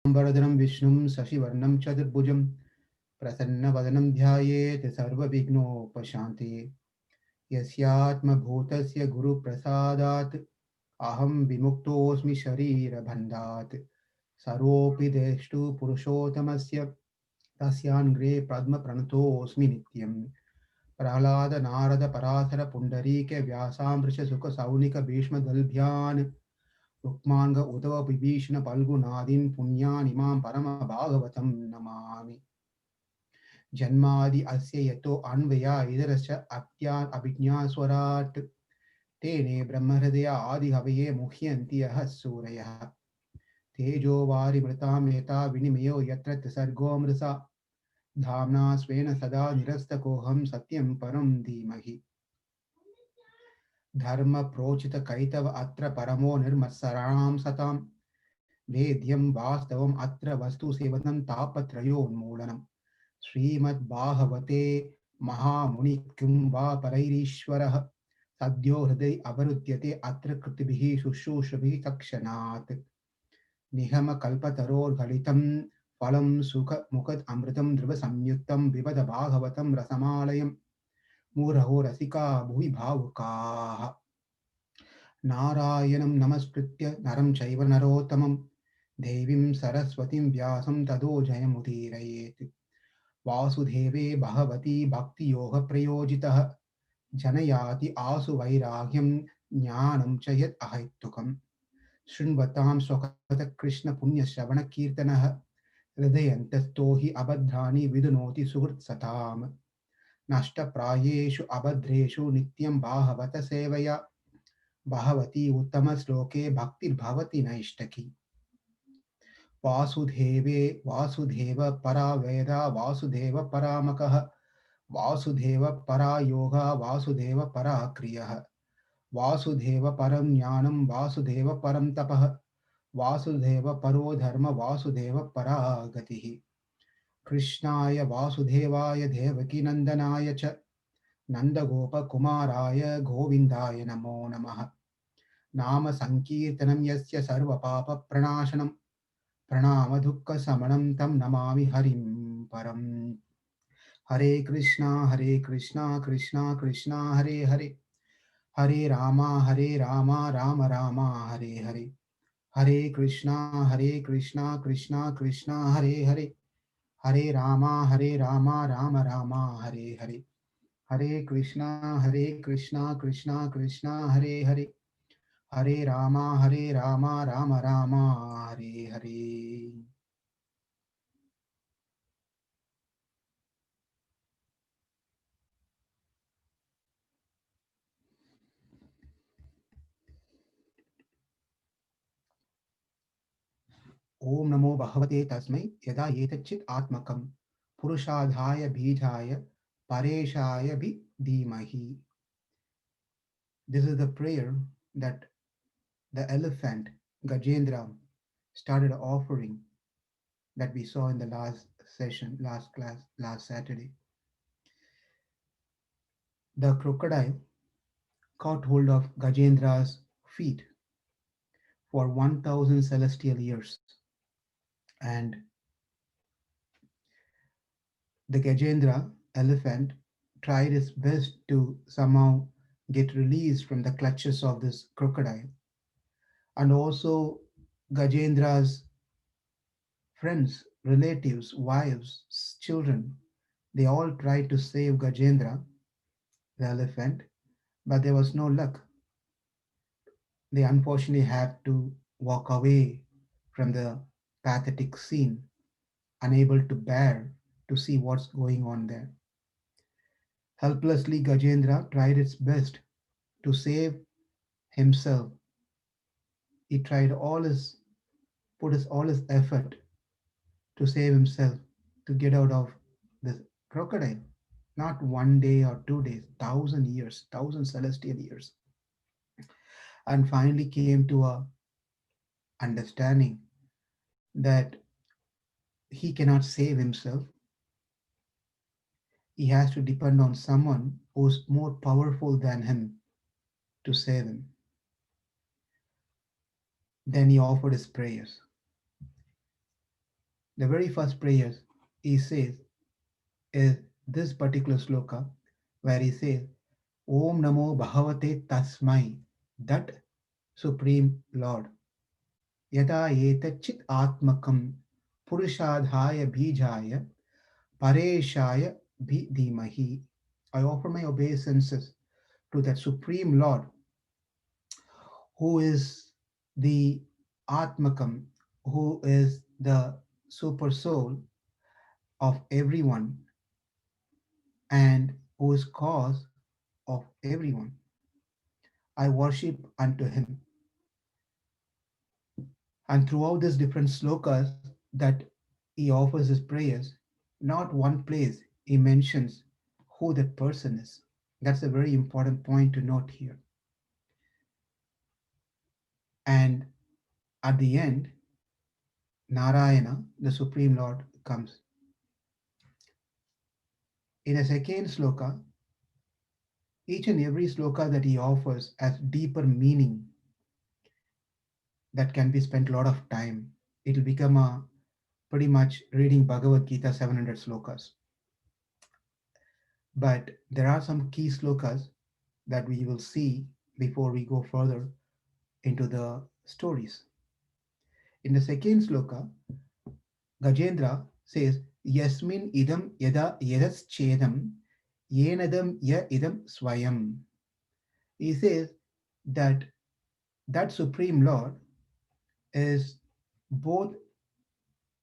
वरदनं विष्णुं शशिवर्णं चतुर्भुजं प्रसन्नवदनं ध्यायेत् सर्वविघ्नोपशान्तये यस्यात्मभूतस्य गुरुप्रसादात् अहं विमुक्तोऽस्मि शरीरबन्धात् सर्वोऽपि देष्टु पुरुषोत्तमस्य तस्यान्ग्रे पद्मप्रणतोऽस्मि नित्यं प्रह्लाद नारद पराशर पुण्डरीक व्यासामृष सुख सौनिक भीष्मगल्भ्यान् रुक्माङ्ग उदव विभीषण पल्गुनादीन् पुण्यानिमां परमभागवतं नमामि जन्मादि अस्य यतो अन्वया इदरश्च अभिज्ञास्वराट् तेने ब्रह्महृदय आदिकवये मुह्यन्ति यः सूरयः तेजो वारिमृतां यथा विनिमयो यत्र त्रिसर्गो मृषा धाम्ना स्वेन सदा निरस्तकोऽहं सत्यं परं धीमहि धर्म प्रोचित कैतव अत्र परमो निर्मत्सराणां सतां वेद्यं वास्तवम् अत्र वस्तु सेवनं तापत्रयोन्मूलनम् श्रीमद्भागवते महामुनि किं वा परैरीश्वरः सद्यो हृदय अवरुध्यते अत्र कृतिभिः शुश्रूषभिः तक्षणात् निगमकल्पतरोर्गलितं फलं सुखमुखद अमृतं ध्रुवसंयुक्तं पिबत भागवतं रसमालयं मुहुरहो रसिका भुवि भावुकाः नारायणं नमस्कृत्य नरं चैव नरोत्तमं देवीं सरस्वतीं व्यासं ततो जयमुदीरयेत् वासुदेवे भगवती भक्तियोगप्रयोजितः जनयाति आसु वैराग्यं ज्ञानं च यत् अहैतुकम् शृण्वतां स्वकतः कृष्णपुण्यश्रवणकीर्तनः हृदयन्तस्थो हि अभद्राणि विदुनोति सुहृत्सताम् नष्टप्रायेषु अभद्रेषु नित्यं भागवत सेवया भगवती उत्तमश्लोके भक्तिर्भवति नैष्टकी वासुदेवे वासुदेव परा वेदा वासुदेव परामकः वासुदेव परा योगा वासुदेव परा क्रियः वासुदेव परं ज्ञानं वासुदेव परं तपः वासुदेव परो धर्म वासुदेव परा गतिः कृष्णाय वासुदेवाय देवकीनन्दनाय च नन्दगोपकुमाराय गोविन्दाय नमो नमः नाम संकीर्तनं यस्य सर्वपापप्रणाशनं प्रणामदुःखशमनं तं नमामि हरिं परम् हरे कृष्णा कृष्णा कृष्णा हरे हरे हरे राम राम राम हरे हरे हरे कृष्णा कृष्णा कृष्णा हरे हरे हरे राम राम राम हरे हरे हरे कृष्णा कृष्णा कृष्णा हरे हरे हरे राम राम राम हरे हरे ओम नमो भगवते तस्मै यदा एतच्चित् आत्मकं पुरुषाधाय बीजाय परेशाय भी धीमहि. This is the prayer that the elephant Gajendra started offering that we saw in the last session, last class, last Saturday. The crocodile caught hold of Gajendra's feet for 1000 celestial years, and the Gajendra elephant tried his best to somehow get released from the clutches of this crocodile. And also, Gajendra's friends, relatives, wives, children, they all tried to save Gajendra, the elephant, but there was no luck. They unfortunately had to walk away from the pathetic scene, unable to bear to see what's going on there. Helplessly, Gajendra tried its best to save himself. He tried all his effort to save himself, to get out of this crocodile. Not 1 day or 2 days, 1,000 years, 1,000 celestial years. And finally came to a understanding that he cannot save himself. He has to depend on someone who's more powerful than him to save him. Then he offered his prayers. The very first prayers he says is this particular sloka where he says, Om Namo Bhagavate Tasmai, that Supreme Lord. Yada etachit atmakam purushadhaya bijaya pareshaya bhidimahi. I offer my obeisances to that Supreme Lord who is the Atmakam, who is the super soul of everyone and who is cause of everyone. I worship unto him. And throughout these different slokas that he offers his prayers, not one place he mentions who that person is. That's a very important point to note here. And at the end, Narayana, the Supreme Lord, comes. In a second sloka, each and every sloka that he offers has deeper meaning that can be spent a lot of time. It'll become a pretty much reading Bhagavad Gita 700 slokas. But there are some key slokas that we will see before we go further into the stories. In the second sloka, Gajendra says, Yasmin idam yada yadas chedam yenadam ya idam swayam. He says that that Supreme Lord is both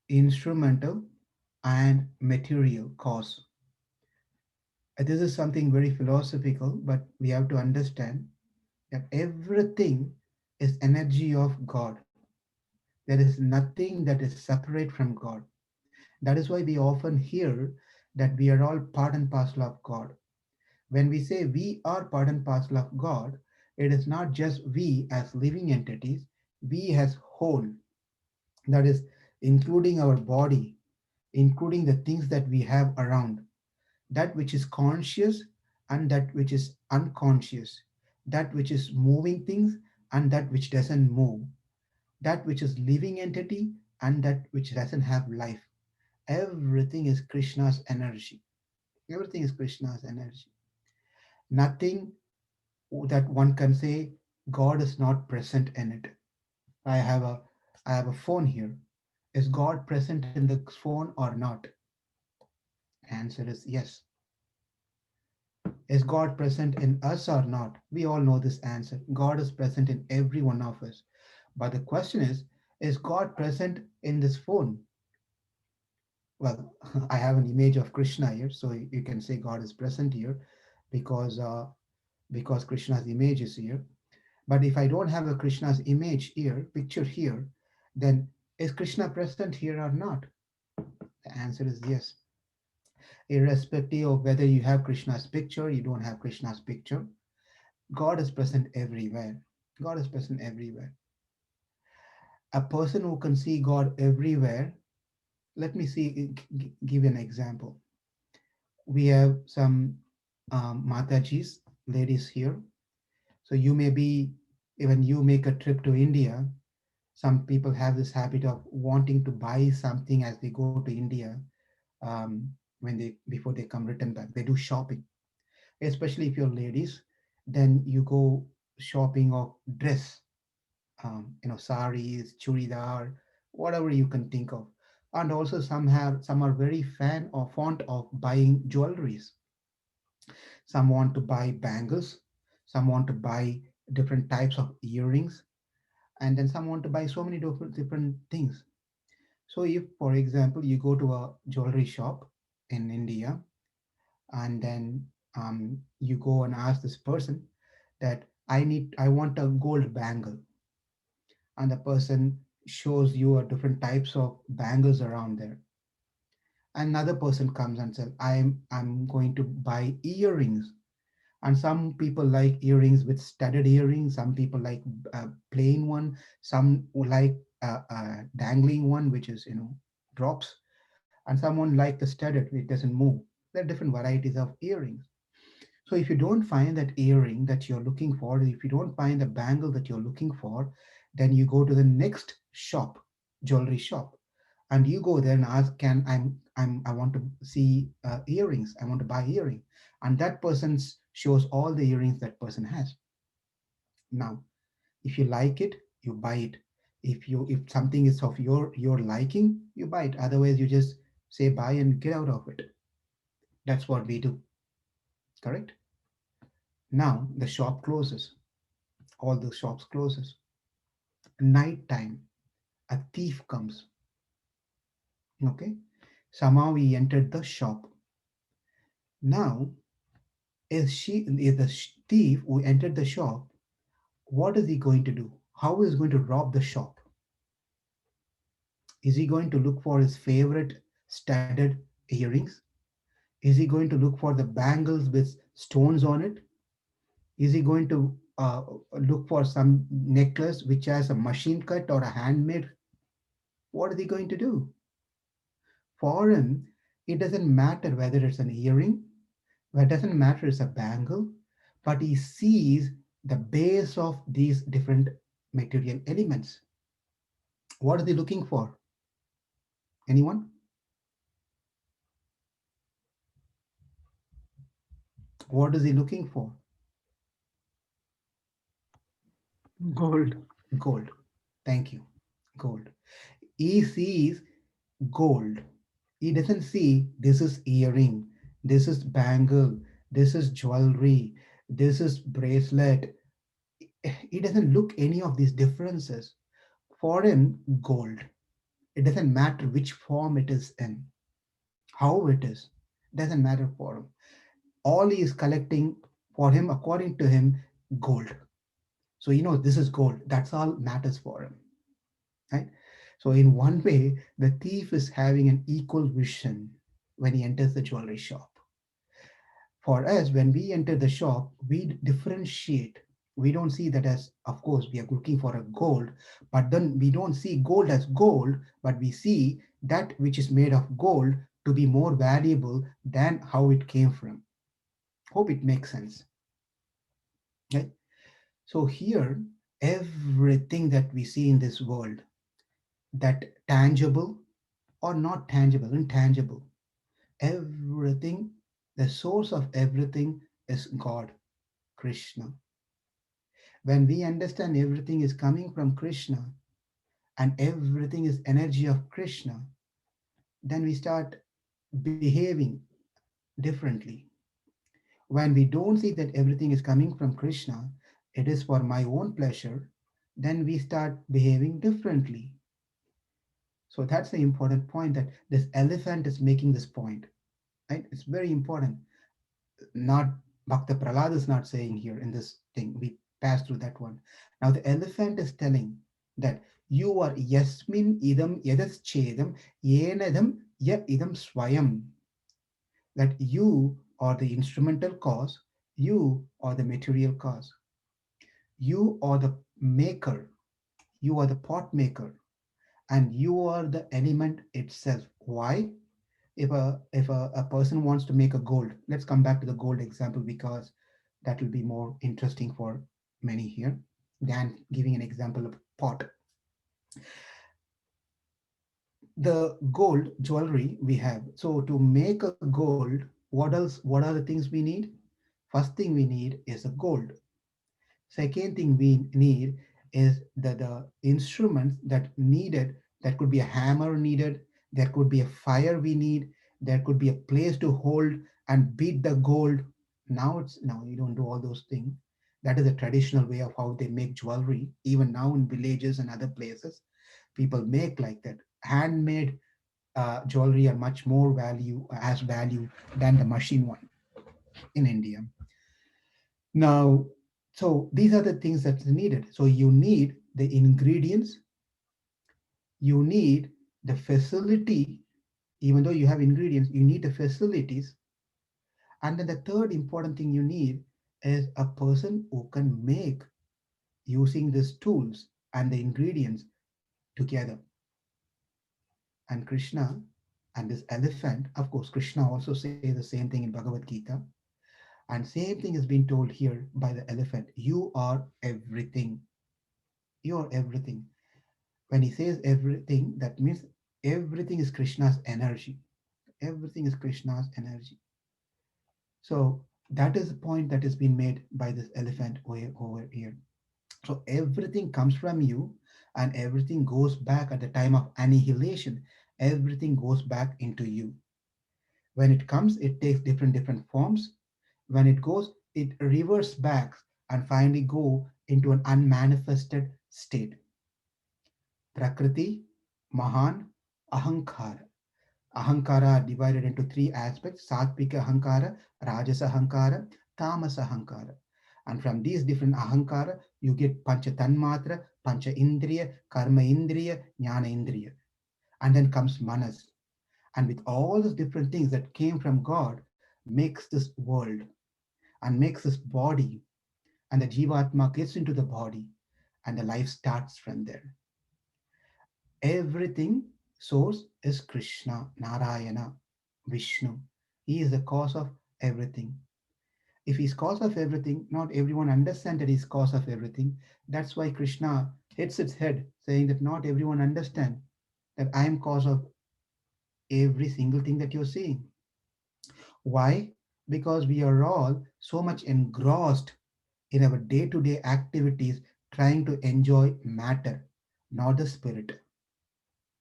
instrumental and material cause. This is something very philosophical, but we have to understand that everything is energy of God. There is nothing that is separate from God. That is why we often hear that we are all part and parcel of God. When we say we are part and parcel of God, it is not just we as living entities, we as whole. That is including our body, including the things that we have around, that which is conscious and that which is unconscious, that which is moving things and that which doesn't move, that which is living entity and that which doesn't have life. Everything is Krishna's energy. Everything is Krishna's energy. Nothing that one can say God is not present in it. I have a I have a phone here. Is God present in the phone or not? Answer is yes. Is God present in us or not? We all know this answer. God is present in every one of us. But the question is God present in this phone? Well, I have an image of Krishna here, so you can say God is present here because because Krishna's image is here. But if I don't have a Krishna's image here, picture here, then is Krishna present here or not? The answer is yes. Irrespective of whether you have Krishna's picture, you don't have Krishna's picture, God is present everywhere. God is present everywhere. A person who can see God everywhere, let me see, give an example. We have some Matajis, ladies here. So you may be, even you make a trip to India, some people have this habit of wanting to buy something as they go to India when they before they come return back. They do shopping, especially if you're ladies. Then you go shopping of dress, saris, churidar, whatever you can think of. And also some are very fan or fond of buying jewelries. Some want to buy bangles, some want to buy different types of earrings, and then some want to buy so many different things. So if, for example, you go to a jewelry shop in India and then you go and ask this person that I want a gold bangle, and the person shows you a different types of bangles around there. Another person comes and says, I'm going to buy earrings. And some people like earrings with studded earrings. Some people like plain one. Some like dangling one, which is drops. And someone like the studded, it doesn't move. There are different varieties of earrings. So if you don't find that earring that you're looking for, if you don't find the bangle that you're looking for, then you go to the next shop, jewelry shop, and you go there and ask, can I want to see earrings, I want to buy earring, and that person shows all the earrings that person has. Now, if you like it, you buy it. If something is of your liking, you buy it. Otherwise, you just say buy and get out of it. That's what we do. Correct? Now the shop closes. All the shops closes. Night time, a thief comes. Okay? Somehow he entered the shop. Now, is the thief who entered the shop, what is he going to do? How is he going to rob the shop? Is he going to look for his favorite studded earrings? Is he going to look for the bangles with stones on it? Is he going to look for some necklace which has a machine cut or a handmade? What is he going to do? For him, it doesn't matter whether it's an earring, it doesn't matter it's a bangle, but he sees the base of these different material elements. What is he looking for? Anyone? What is he looking for? Gold. Gold. Thank you. Gold. He sees gold. He doesn't see this is earring, this is bangle, this is jewelry, this is bracelet. He doesn't look any of these differences. For him, gold. It doesn't matter which form it is in, how it is. Doesn't matter for him. All he is collecting for him, according to him, gold. So you know this is gold. That's all matters for him, right? So in one way, the thief is having an equal vision when he enters the jewelry shop. For us, when we enter the shop, we differentiate. We don't see that as, of course, we are looking for a gold, but then we don't see gold as gold, but we see that which is made of gold to be more valuable than how it came from. Hope it makes sense. Right? So here, everything that we see in this world, that tangible or not tangible, intangible, everything, the source of everything is God, Krishna. When we understand everything is coming from Krishna and everything is energy of Krishna, then we start behaving differently. When we don't see that everything is coming from Krishna, it is for my own pleasure, then we start behaving differently. So that's the important point, that this elephant is making this point. Right? It's very important. Not Bhakta Prahlad is not saying here in this thing. We pass through that one. Now the elephant is telling that you are yasmin idam yadas chedam yenadam ya idam swayam. That you are the instrumental cause, you are the material cause, you are the maker, you are the pot maker, and you are the element itself. Why? If a person wants to make a gold, let's come back to the gold example because that will be more interesting for many here than giving an example of pot. The gold jewelry we have, so to make a gold, what are the things we need? First thing we need is a gold. Second thing we need is the instruments that needed. That could be a hammer needed, there could be a fire we need, there could be a place to hold and beat the gold. Now you don't do all those things. That is a traditional way of how they make jewelry. Even now in villages and other places, people make like that. Handmade jewelry are much more value than the machine one in India. Now, so these are the things that's needed. So you need the ingredients, you need the facility, even though you have ingredients, you need the facilities. And then the third important thing you need is a person who can make using these tools and the ingredients together. And Krishna and this elephant, of course, Krishna also says the same thing in Bhagavad Gita. And same thing is being told here by the elephant. You are everything. You are everything. When he says everything, that means Everything is Krishna's energy. Everything is Krishna's energy. So that is the point that has been made by this elephant over here. So everything comes from you and everything goes back at the time of annihilation. Everything goes back into you. When it comes, it takes different forms. When it goes, it reverts back and finally go into an unmanifested state. Prakriti, Mahan, Ahankara. Ahankara are divided into three aspects: Satvika Ahankara, Rajasa Ahankara, Tamas Ahankara. And from these different Ahankara, you get Pancha Tanmatra, Pancha Indriya, Karma Indriya, Jnana Indriya. And then comes Manas. And with all those different things that came from God, makes this world and makes this body, and the Jivatma gets into the body, and the life starts from there. Everything source is Krishna, Narayana, Vishnu. He is the cause of everything. If he's cause of everything, not everyone understands that he's cause of everything. That's why Krishna hits its head, saying that not everyone understand that I am cause of every single thing that you're seeing. Why? Because we are all so much engrossed in our day-to-day activities trying to enjoy matter, not the spirit.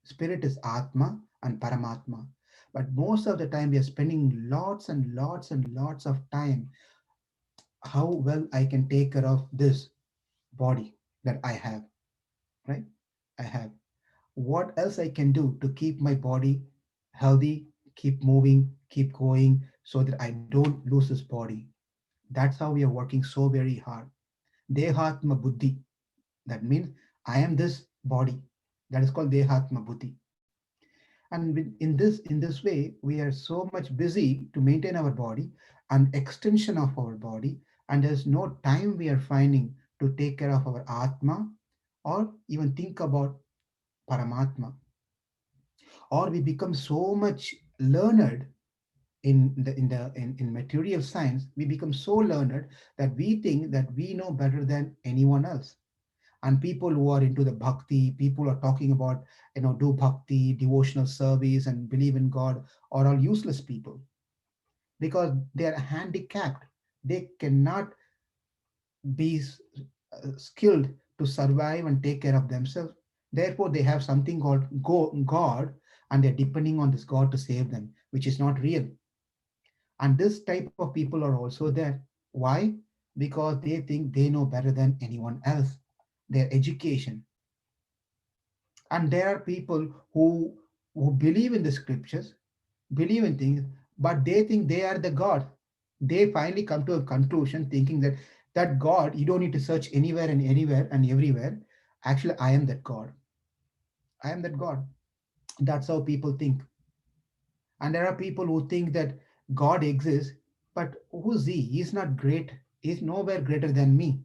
Spirit is Atma and Paramatma. But most of the time, we are spending lots and lots and lots of time how well I can take care of this body that I have, right? I have. What else I can do to keep my body healthy, keep moving, keep going so that I don't lose this body? That's how we are working so very hard. Dehatma Buddhi. That means I am this body. That is called Dehatma Buddhi. And in this way we are so much busy to maintain our body and extension of our body, and there's no time we are finding to take care of our atma or even think about paramatma. Or we become so much learned in material science. We become so learned that we think that we know better than anyone else. And people who are into the bhakti, people are talking about, do bhakti, devotional service and believe in God, are all useless people because they are handicapped. They cannot be skilled to survive and take care of themselves. Therefore they have something called God, and they're depending on this God to save them, which is not real. And this type of people are also there. Why? Because they think they know better than anyone else. Their education. And there are people who believe in the scriptures, believe in things, but they think they are the God. They finally come to a conclusion thinking that God, you don't need to search anywhere and everywhere. Actually, I am that God. I am that God. That's how people think. And there are people who think that God exists, but who's he? He's not great. He's nowhere greater than me.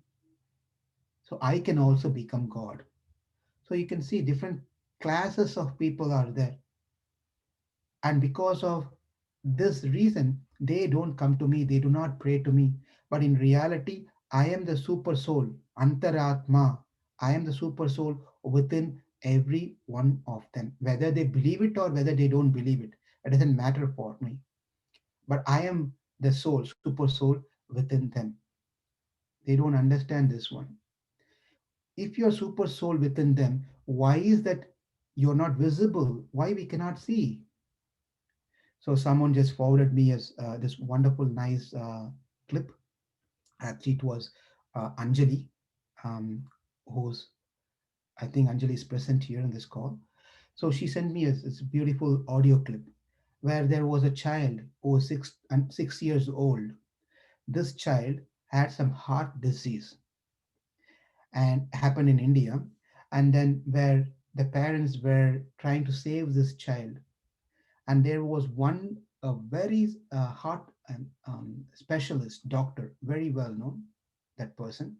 So I can also become God. So you can see different classes of people are there. And because of this reason, they don't come to me, they do not pray to me. But in reality, I am the super soul, Antaratma. I am the super soul within every one of them. Whether they believe it or whether they don't believe it, it doesn't matter for me. But I am the soul, super soul within them. They don't understand this one. If you're super soul within them, why is that you're not visible? Why we cannot see? So someone just forwarded me as this wonderful, nice clip. Actually, it was Anjali, um, who's I think Anjali is present here in this call. So she sent me this beautiful audio clip where there was a child who was 6 years old. This child had some heart disease and happened in India, and then where the parents were trying to save this child, and there was one a very heart specialist doctor, very well known, that person,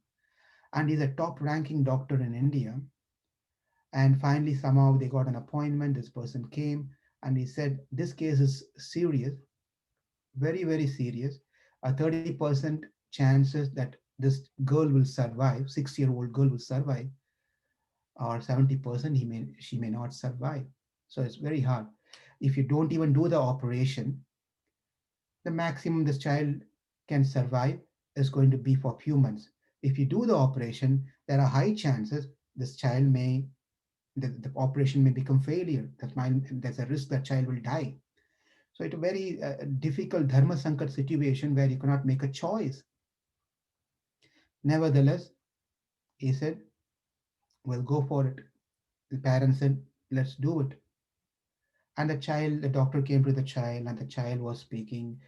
and he's a top ranking doctor in India. And finally somehow they got an appointment. This person came and he said this case is serious, very serious. A 30% chances that this girl will survive, 6-year-old girl will survive, or 70% she may not survive. So it's very hard. If you don't even do the operation, the maximum this child can survive is going to be for few months. If you do the operation, there are high chances this child may the operation may become failure. There's a risk that child will die. So it's a very difficult dharma sankat situation where you cannot make a choice. Nevertheless, he said, "We'll go for it." The parents said, "Let's do it." And the doctor came to the child, and the child was speaking,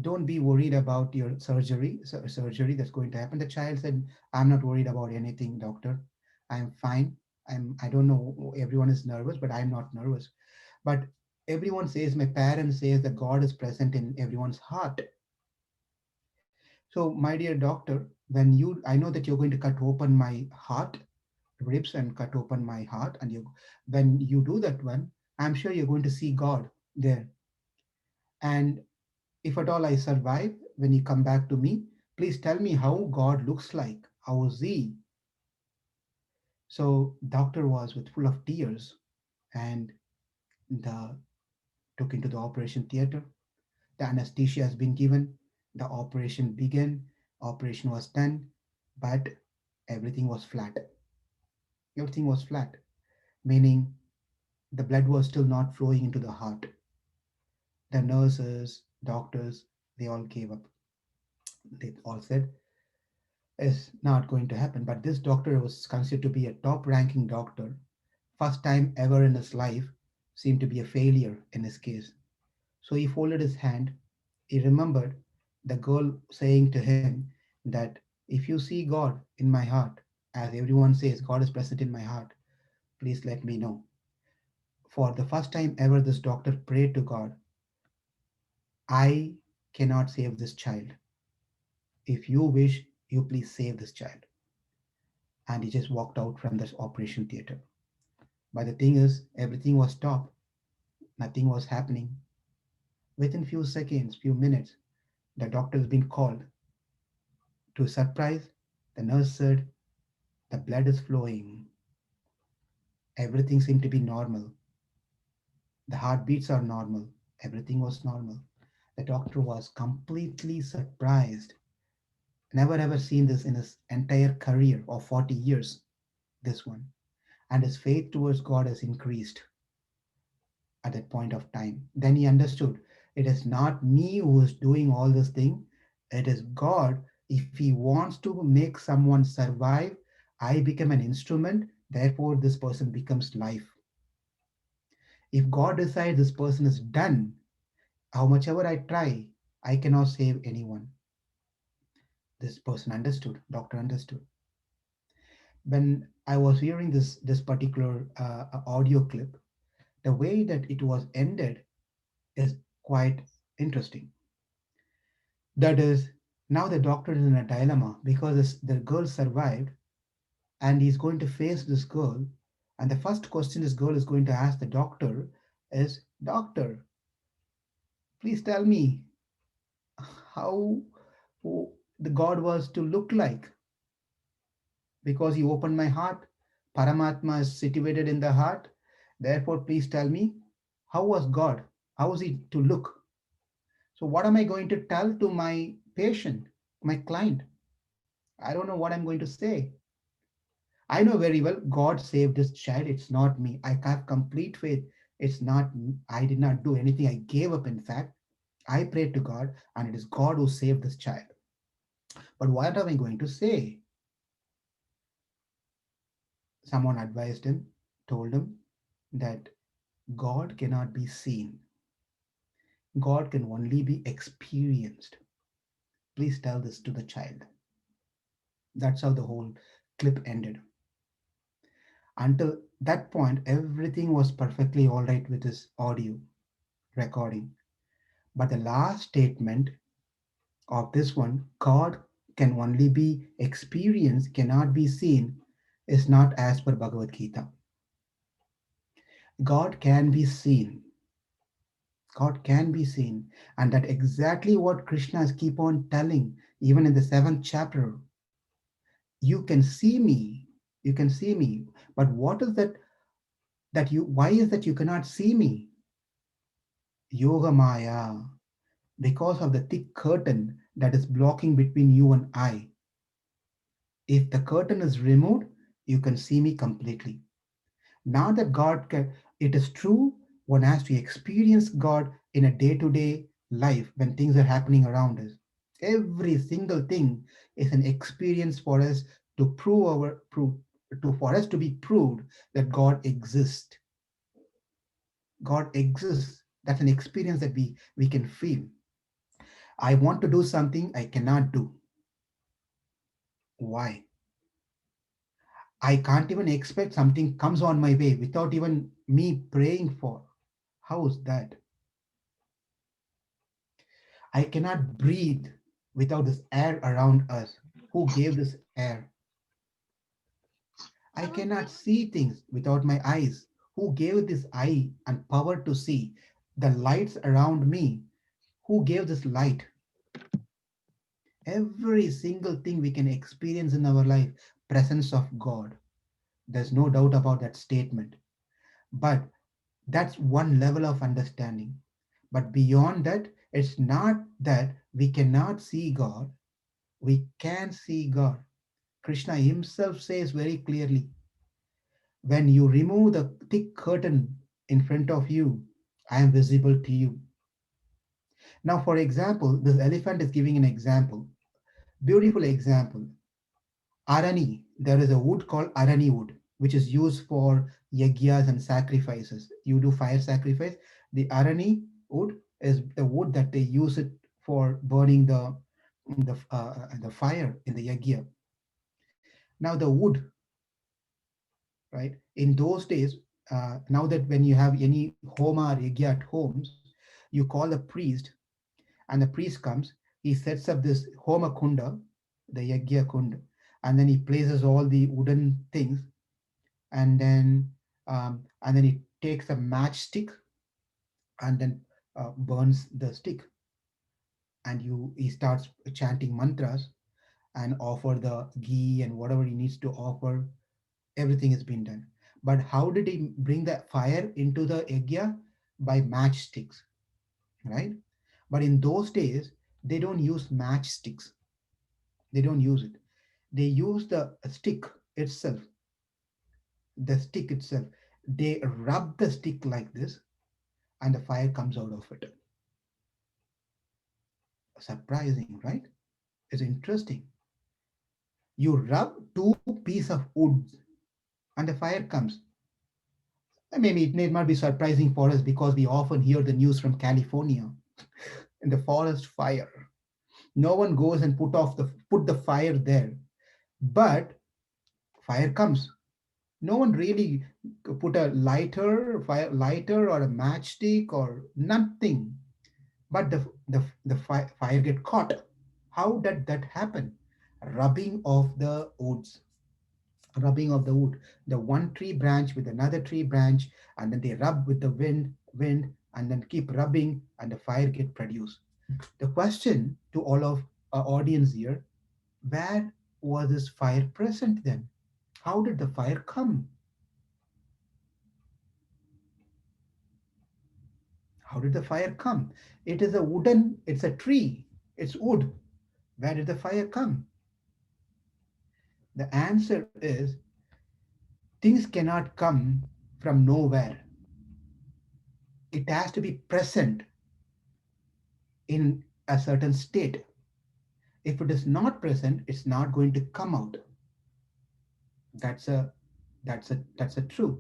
"Don't be worried about your surgery that's going to happen." The child said, "I'm not worried about anything, doctor. I'm fine. I don't know, everyone is nervous, but I'm not nervous. But everyone says, my parents says that God is present in everyone's heart. So, my dear doctor, I know that you're going to cut open my heart, ribs, and cut open my heart, and when you do that one, I'm sure you're going to see God there. And if at all I survive, when you come back to me, please tell me how God looks like. How is he?" So doctor was with full of tears, and the took into the operation theater. The anesthesia has been given. The operation began. Operation was done, but everything was flat. Everything was flat, meaning the blood was still not flowing into the heart. The nurses, doctors, they all gave up. They all said, "It's not going to happen." But this doctor was considered to be a top ranking doctor. First time ever in his life seemed to be a failure in his case. So he folded his hand. He remembered the girl saying to him that, "If you see God in my heart, as everyone says, God is present in my heart, please let me know." For the first time ever, this doctor prayed to God, "I cannot save this child. If you wish, you please save this child." And he just walked out from this operation theater. But the thing is, everything was stopped. Nothing was happening. Within few seconds, few minutes, the doctor has been called. To his surprise, the nurse said, "The blood is flowing. Everything seemed to be normal. The heartbeats are normal." Everything was normal. The doctor was completely surprised. Never ever seen this in his entire career of 40 years. This one. And his faith towards God has increased at that point of time. Then he understood, it is not me who is doing all this thing, it is God. If he wants to make someone survive, I become an instrument, therefore this person becomes life. If God decides this person is done, how much ever I try, I cannot save anyone. This person understood, doctor understood. When I was hearing this particular audio clip, the way that it was ended is quite interesting. That is, now the doctor is in a dilemma because the girl survived, and he's going to face this girl. And the first question this girl is going to ask the doctor is, "Doctor, please tell me how the God was to look like, because he opened my heart. Paramatma is situated in the heart. Therefore, please tell me, how was God? How was he to look?" So, what am I going to tell to my patient, my client? I don't know what I'm going to say. I know very well God saved this child. It's not me. I have complete faith. It's not I did not do anything. I gave up, in fact. I prayed to God, and it is God who saved this child. But what am I going to say? Someone advised him, told him that God cannot be seen. God can only be experienced. Please tell this to the child. That's how the whole clip ended. Until that point, everything was perfectly all right with his audio recording. But the last statement of this one, "God can only be experienced, cannot be seen," is not as per Bhagavad Gita. God can be seen. God can be seen. And that exactly what Krishna keep on telling, even in the seventh chapter. You can see me. You can see me. But what is that? That you, why is that you cannot see me? Yoga Maya, because of the thick curtain that is blocking between you and I. If the curtain is removed, you can see me completely. Now that God can, it is true, one has to experience God in a day to day life when things are happening around us. Every single thing is an experience for us to for us to be proved that God exists. God exists. That's an experience that we can feel. I want to do something I cannot do. Why? I can't even expect something comes on my way without even me praying for. How is that? I cannot breathe without this air around us. Who gave this air? I cannot see things without my eyes. Who gave this eye and power to see? The lights around me. Who gave this light? Every single thing we can experience in our life, presence of God. There's no doubt about that statement. But that's one level of understanding. But beyond that, it's not that we cannot see God, we can see God. Krishna himself says very clearly, when you remove the thick curtain in front of you, I am visible to you. Now, for example, this elephant is giving an example, beautiful example. Arani, there is a wood called Arani wood, which is used for yagyas and sacrifices. You do fire sacrifice. The Arani wood is the wood that they use it for burning the fire in the yagya. Now the wood, right? In those days, now that when you have any homa or yagya at homes, you call a priest, and the priest comes. He sets up this homa kunda, the yagya kunda, and then he places all the wooden things, and then he takes a matchstick and then burns the stick, and you he starts chanting mantras and offer the ghee and whatever he needs to offer. Everything has been done. But how did he bring the fire into the yagya? By matchsticks, right? But in those days, they don't use matchsticks. They don't use it. They use the stick itself. The stick itself. They rub the stick like this, and the fire comes out of it. Surprising, right? It's interesting. You rub two pieces of wood, and the fire comes. Maybe it may not be surprising for us because we often hear the news from California in the forest fire. No one goes and put the fire there, but fire comes. No one really put a lighter or a matchstick or nothing. But fire get caught. How did that happen? Rubbing of the woods, rubbing of the wood, the one tree branch with another tree branch, and then they rub with the wind, and then keep rubbing, and the fire get produced. The question to all of our audience here: where was this fire present then? How did the fire come? How did the fire come? It is a wooden, it's a tree, it's wood. Where did the fire come? The answer is things cannot come from nowhere. It has to be present in a certain state. If it is not present, it's not going to come out. That's a that's a truth.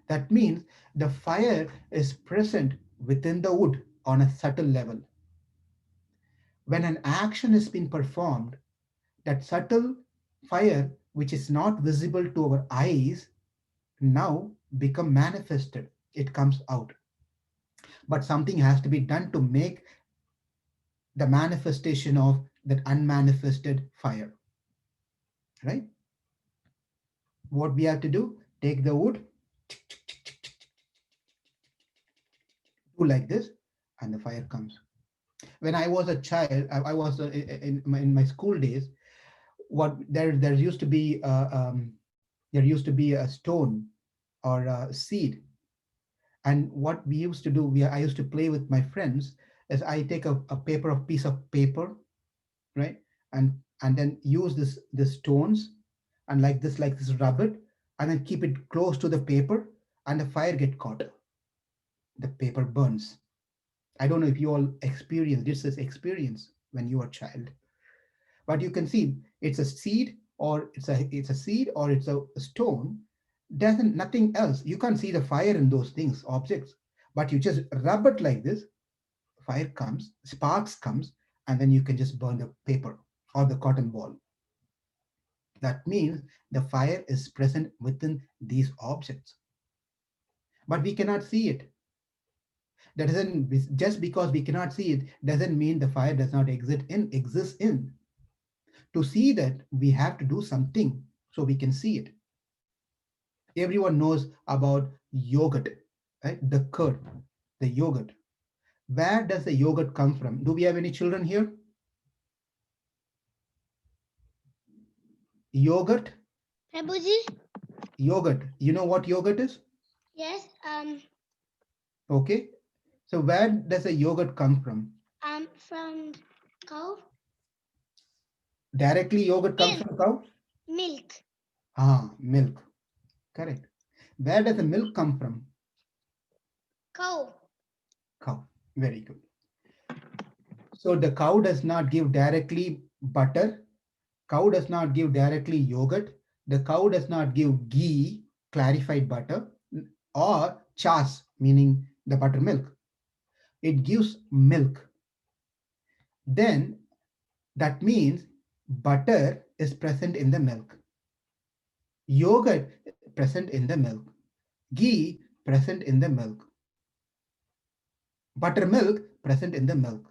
That means the fire is present within the wood on a subtle level. When an action has been performed, that subtle fire, which is not visible to our eyes, now become manifested. It comes out. But something has to be done to make the manifestation of that unmanifested fire, right? What we have to do, take the wood, do like this, and the fire comes. When I was a child, I was in my school days. What there used to be there used to be a stone or a seed. And what we used to do, I used to play with my friends, is I take a piece of paper, right, and then use this stones, and like this rub it, and then keep it close to the paper, and the fire get caught, the paper burns. I don't know if you all experience this experience when you were a child, but you can see it's a seed, or it's a seed, or it's a stone. Doesn't nothing else. You can't see the fire in those things, objects, but you just rub it like this. Fire comes, sparks comes, and then you can just burn the paper or the cotton ball. That means the fire is present within these objects, but we cannot see it. That doesn't, just because we cannot see it doesn't mean the fire does not exist in. To see that, we have to do something so we can see it. Everyone knows about yogurt, right? The curd, the yogurt. Where does the yogurt come from? Do we have any children here? Yogurt, Prabhuji? yogurt. You know what yogurt is? Yes. Okay. So where does the yogurt come from? From cow. Directly, yogurt comes Milk. from cow. Milk. Ah, milk. Correct. Where does the milk come from? Cow. Cow. Very good. So the cow does not give directly butter. Cow does not give directly yogurt. The cow does not give ghee, clarified butter, or chas, meaning the buttermilk. It gives milk. Then that means butter is present in the milk, yogurt present in the milk, ghee present in the milk, buttermilk present in the milk.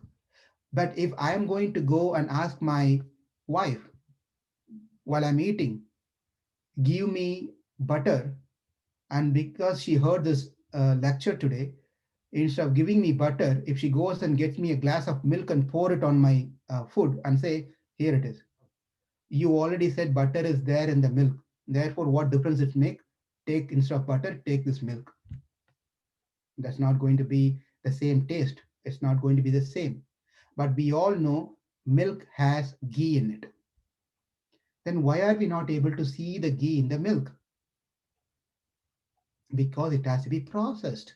But if I am going to go and ask my wife while I'm eating, give me butter, and because she heard this lecture today, instead of giving me butter, if she goes and gets me a glass of milk and pour it on my food and say, here it is. You already said butter is there in the milk. Therefore, what difference it make? Take, instead of butter, take this milk. That's not going to be the same taste. It's not going to be the same. But we all know milk has ghee in it. Then why are we not able to see the ghee in the milk? Because it has to be processed.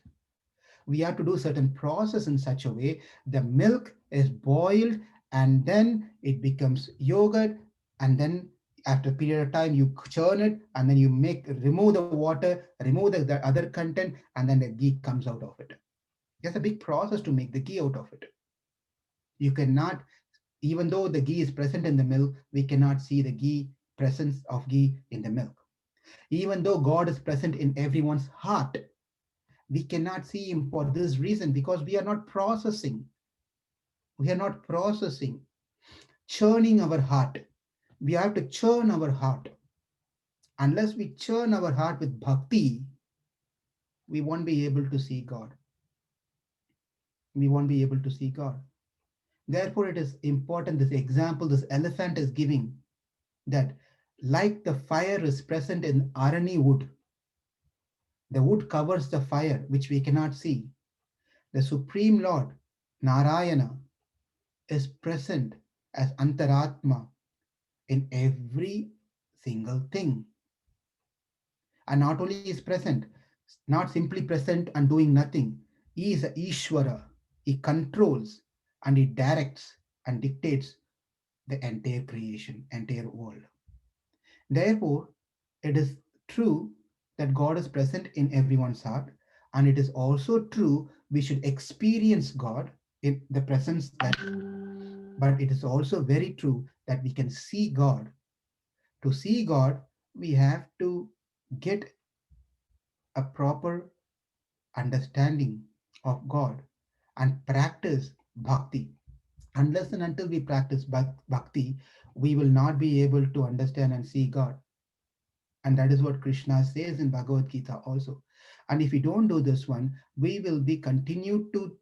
We have to do certain process in such a way the milk is boiled, and then it becomes yogurt, and then after a period of time you churn it, and then you remove the water, remove the other content, and then the ghee comes out of it. There's a big process to make the ghee out of it. You cannot, even though the ghee is present in the milk, we cannot see the ghee, presence of ghee in the milk. Even though God is present in everyone's heart, we cannot see him for this reason, because we are not processing. We are not processing, churning our heart. We have to churn our heart. Unless we churn our heart with bhakti, we won't be able to see God. We won't be able to see God. Therefore, it is important, this example this elephant is giving, that like the fire is present in arani wood, the wood covers the fire which we cannot see. The Supreme Lord, Narayana, is present as Antaratma in every single thing. And not only is present, not simply present and doing nothing, he is a Ishvara. He controls and he directs and dictates the entire creation, entire world. Therefore, it is true that God is present in everyone's heart, and it is also true we should experience God in the presence that, but it is also very true that we can see God. To see God, we have to get a proper understanding of God and practice bhakti. Unless and until we practice bhakti, we will not be able to understand and see God. And that is what Krishna says in Bhagavad Gita also. And if we don't do this one, we will be continued to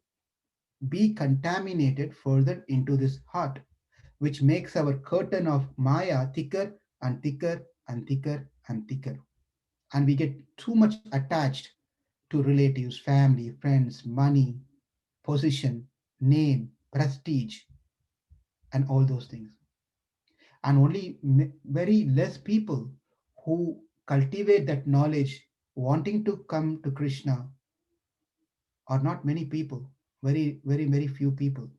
be contaminated further into this heart, which makes our curtain of Maya thicker and thicker and thicker and thicker. And we get too much attached to relatives, family, friends, money, position, name, prestige, and all those things. And only very less people who cultivate that knowledge wanting to come to Krishna are not many people, very, very, very few people.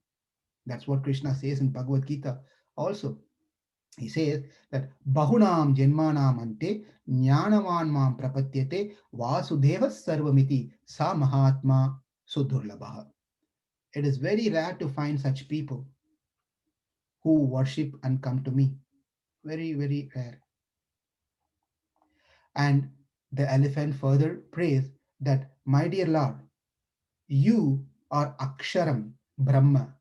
That's what Krishna says in Bhagavad Gita also. He says that Bahunam Janmanam Ante Jnanavan Mam Prapatyate Vasudeva Sarvamiti Sa Mahatma Sudurlabha. It is very rare to find such people who worship and come to me. Very, very rare. And the elephant further prays that, my dear Lord, you are Aksharam Brahma,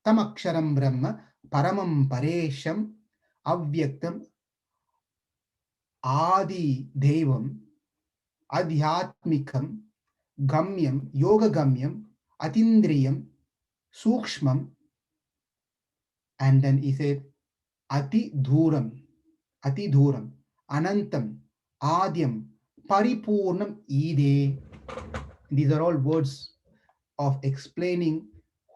Tam Aksharam Brahma, Paramam Paresham, Avyaktam, Adi Devam, Adhyatmikam, Gamyam, Yoga Gamyam, Atindriyam, Sukshmam, and then he said, Ati Dhuram, Ati Dhuram, Anantam, Adyam, Paripurnam Ide. These are all words of explaining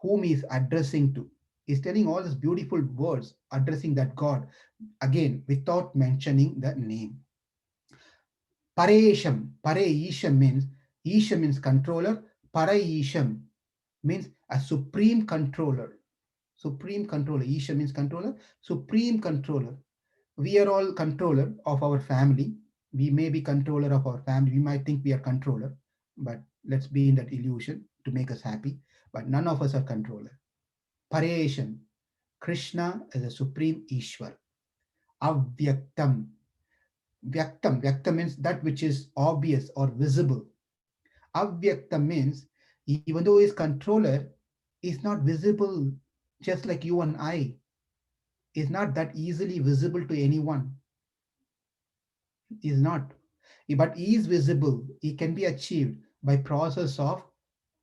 whom he is addressing to. He's telling all these beautiful words addressing that God, again, without mentioning the name. Paresham, Isha means controller, Paraisham means a supreme controller. Supreme controller. Isha means controller, supreme controller. We are all controller of our family. We may be controller of our family. We might think we are controller, but let's be in that illusion to make us happy. But none of us are controller. Paresham. Krishna is a supreme Ishwar. Avyaktam. Vyaktam means that which is obvious or visible. Avyaktam means even though he is controller, is not visible just like you and I. Is not that easily visible to anyone. Is not. But he is visible. He can be achieved by process of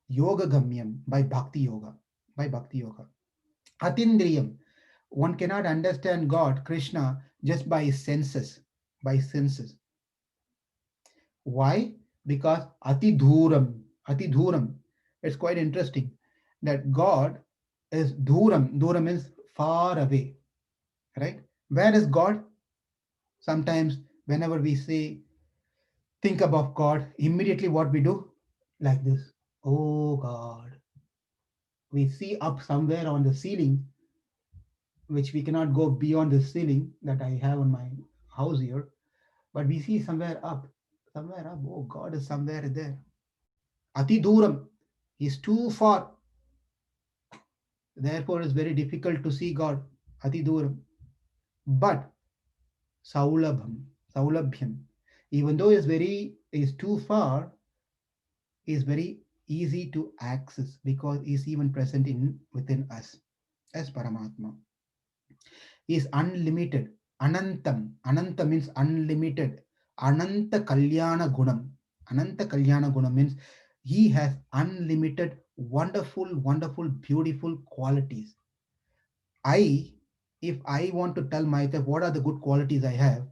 yoga gamyam, by bhakti yoga. By bhakti yoga. Atindriyam. One cannot understand God, Krishna, just by his senses. By his senses. Why? Because ati dhuram. Ati dhuram. It's quite interesting that God is dhuram. Dhuram means far away. Right? Where is God? Sometimes whenever we say think about God, immediately what we do? Like this. Oh God. We see up somewhere on the ceiling, which we cannot go beyond the ceiling that I have on my house here, but we see somewhere up. Somewhere up. Oh, God is somewhere there. Ati Duram. He's too far. Therefore, it's very difficult to see God. Ati Duram. But Saulabham, Saulabhyam, even though is too far, is very easy to access because he's even present in within us as Paramatma. He is unlimited. Anantam. Ananta means unlimited. Ananta Kalyana Gunam. Ananta Kalyana Gunam means he has unlimited, wonderful, wonderful, beautiful qualities. I, if I want to tell myself what are the good qualities I have,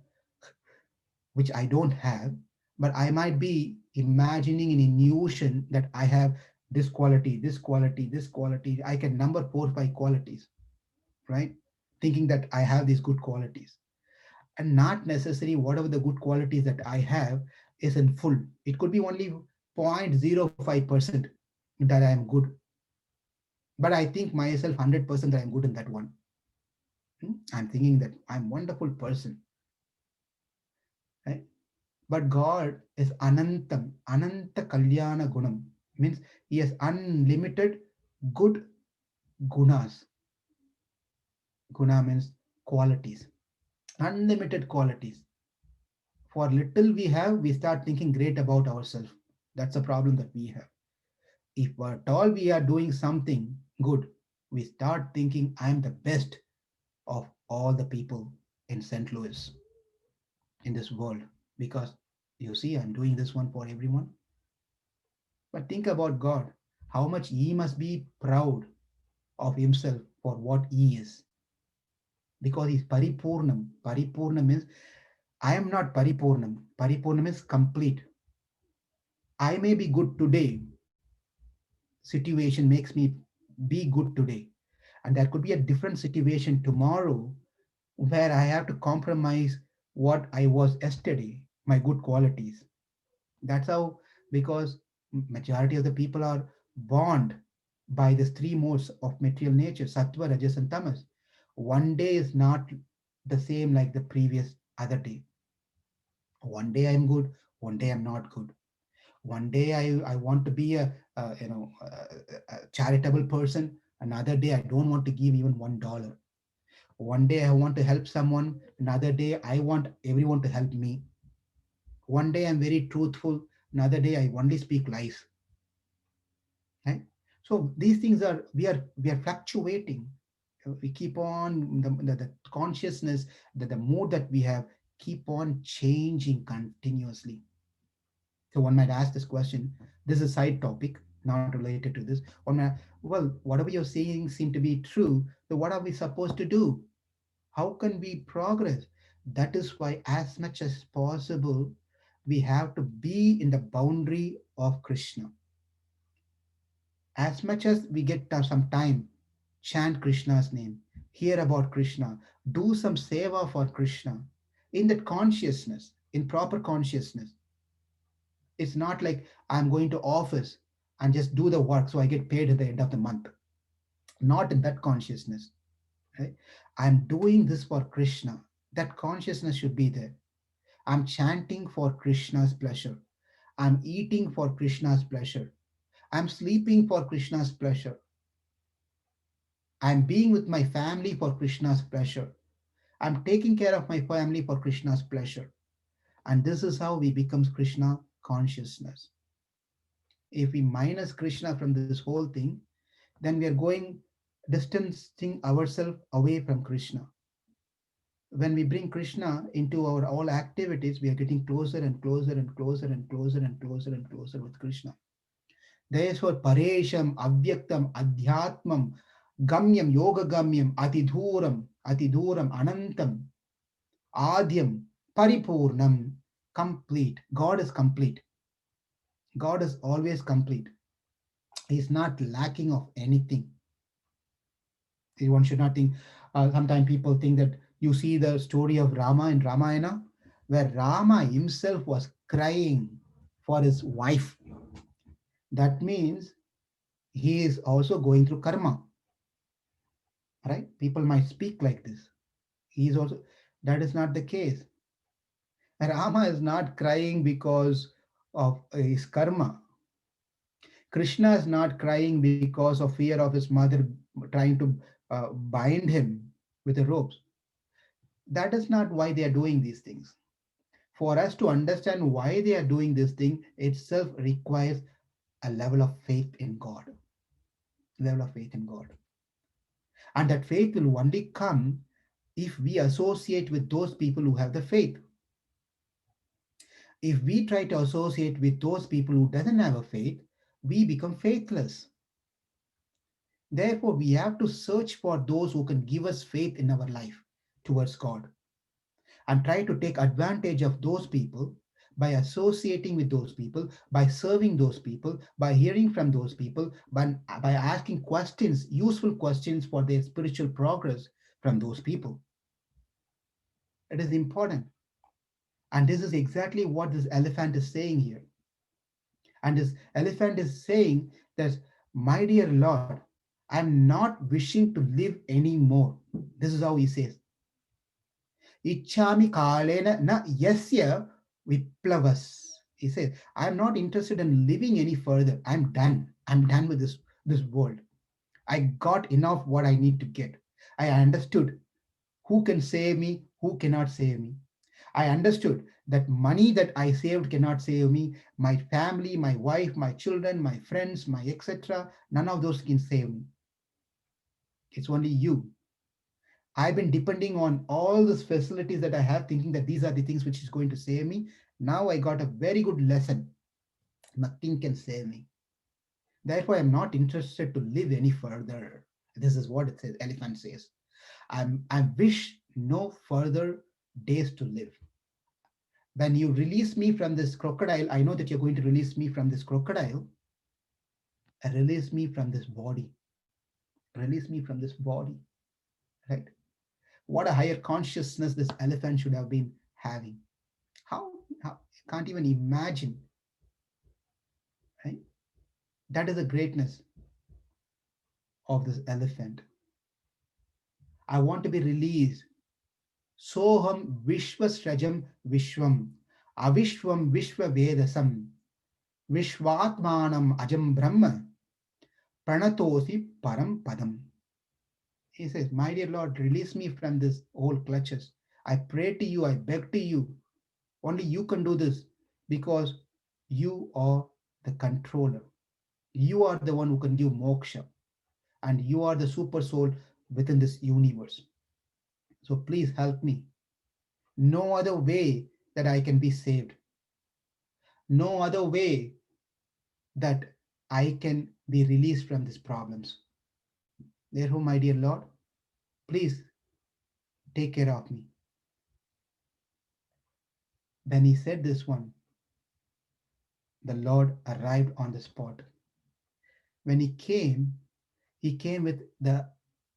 which I don't have, but I might be imagining an illusion that I have this quality, this quality, this quality. I can number 4 5 qualities, right? Thinking that I have these good qualities. And not necessarily whatever the good qualities that I have is in full. It could be only 0.05% that I am good. But I think myself 100% that I'm good in that one. I'm thinking that I'm a wonderful person, right? But God is Anantam, Ananta Kalyana Gunam, means He has unlimited good gunas. Guna means qualities, unlimited qualities. For little we have, we start thinking great about ourselves. That's a problem that we have. If at all we are doing something good, we start thinking I'm the best of all the people in St. Louis, in this world, because you see, I'm doing this one for everyone. But think about God, how much He must be proud of Himself for what He is, because He's Paripurnam. Paripurnam means I am not Paripurnam. Paripurnam is complete. I may be good today, situation makes me be good today. And there could be a different situation tomorrow where I have to compromise what I was yesterday, my good qualities. That's how, because majority of the people are bound by these three modes of material nature, sattva, rajas, and tamas. One day is not the same like the previous other day. One day I'm good, one day I'm not good. One day I want to be a charitable person. Another day I don't want to give even $1. One day I want to help someone. Another day I want everyone to help me. One day I'm very truthful. Another day I only speak lies. Right? So these things are we are fluctuating. We keep on the consciousness, the mood that we have keep on changing continuously. So one might ask this question. This is a side topic, not related to this. One might, well, whatever you're saying seem to be true. So what are we supposed to do? How can we progress? That is why, as much as possible, we have to be in the boundary of Krishna. As much as we get some time, chant Krishna's name, hear about Krishna, do some seva for Krishna in that consciousness, in proper consciousness. It's not like I'm going to office and just do the work so I get paid at the end of the month. Not in that consciousness. Right? I'm doing this for Krishna. That consciousness should be there. I'm chanting for Krishna's pleasure. I'm eating for Krishna's pleasure. I'm sleeping for Krishna's pleasure. I'm being with my family for Krishna's pleasure. I'm taking care of my family for Krishna's pleasure. And this is how we become Krishna consciousness. If we minus Krishna from this whole thing, then we are going distancing ourselves away from Krishna. When we bring Krishna into our all activities, we are getting closer and closer and closer and closer and closer and closer with Krishna. Therefore, Paresham, Avyaktam, Adhyatmam, Gamyam, Yoga Gamyam, Atidhuram, Anantam, Adhyam, Paripurnam, complete. God is complete. God is always complete. He is not lacking of anything. One should not think. Sometimes people think that you see the story of Rama in Ramayana, where Rama himself was crying for his wife. That means he is also going through karma, right? People might speak like this. He is also, that is not the case. Rama is not crying because of his karma. Krishna is not crying because of fear of his mother trying to bind him with the ropes. That is not why they are doing these things. For us to understand why they are doing this thing itself requires a level of faith in God. Level of faith in God. And that faith will only come if we associate with those people who have the faith. If we try to associate with those people who doesn't have a faith, we become faithless. Therefore, we have to search for those who can give us faith in our life towards God, and try to take advantage of those people by associating with those people, by serving those people, by hearing from those people, by asking questions, useful questions for their spiritual progress from those people. It is important. And this is exactly what this elephant is saying here. And this elephant is saying that, my dear Lord, I'm not wishing to live anymore. This is how he says. Ichami kalena na yasya viplavas. He says, I'm not interested in living any further. I'm done. I'm done with this world. I got enough what I need to get. I understood who can save me, who cannot save me. I understood that money that I saved cannot save me. My family, my wife, my children, my friends, my etc. None of those can save me. It's only you. I've been depending on all these facilities that I have, thinking that these are the things which is going to save me. Now I got a very good lesson. Nothing can save me. Therefore, I'm not interested to live any further. This is what it says. Elephant says, I wish no further days to live. when you release me from this crocodile, I know that you're going to release me from this crocodile, release me from this body, release me from this body, right? What a higher consciousness this elephant should have been having. How I can't even imagine, right? That is the greatness of this elephant. I want to be released. Soham Vishwasrajam Vishwam Avishwam Vishwavedasam Vishwatmanam Ajam Brahma Pranatosi Param Padam. He says, my dear Lord, release me from this old clutches. I pray to you, I beg to you. Only you can do this because you are the controller. You are the one who can give moksha, and you are the super soul within this universe. So please help me. No other way that I can be saved. No other way that I can be released from these problems. Therefore, my dear Lord, please take care of me. When he said this one, the Lord arrived on the spot. When he came with the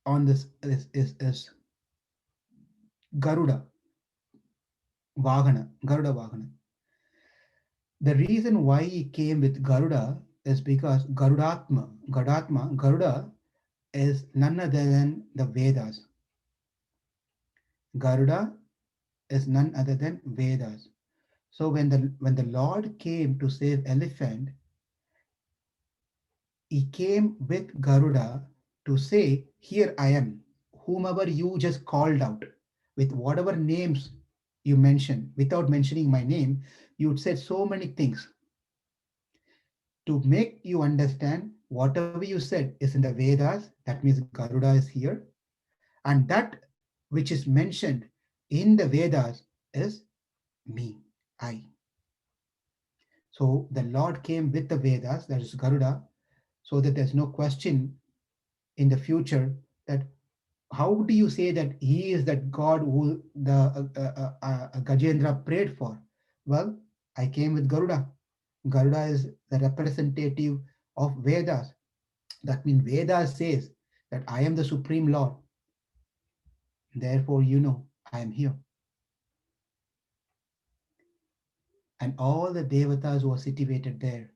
on this is Garuda Garuda Vahana. The reason why he came with Garuda is because Garuda is none other than the Vedas. Garuda is none other than Vedas. So when the Lord came to save elephant, he came with Garuda to say, "Here I am, whomever you just called out, with whatever names you mentioned, without mentioning my name, you said so many things to make you understand whatever you said is in the Vedas. That means Garuda is here, and that which is mentioned in the Vedas is me, I." So the Lord came with the Vedas, that is Garuda, so that there's no question in the future that how do you say that he is that God who the Gajendra prayed for? Well, I came with Garuda. Garuda is the representative of Vedas. That means Vedas says that I am the Supreme Lord. Therefore, I am here. And all the devatas who are situated there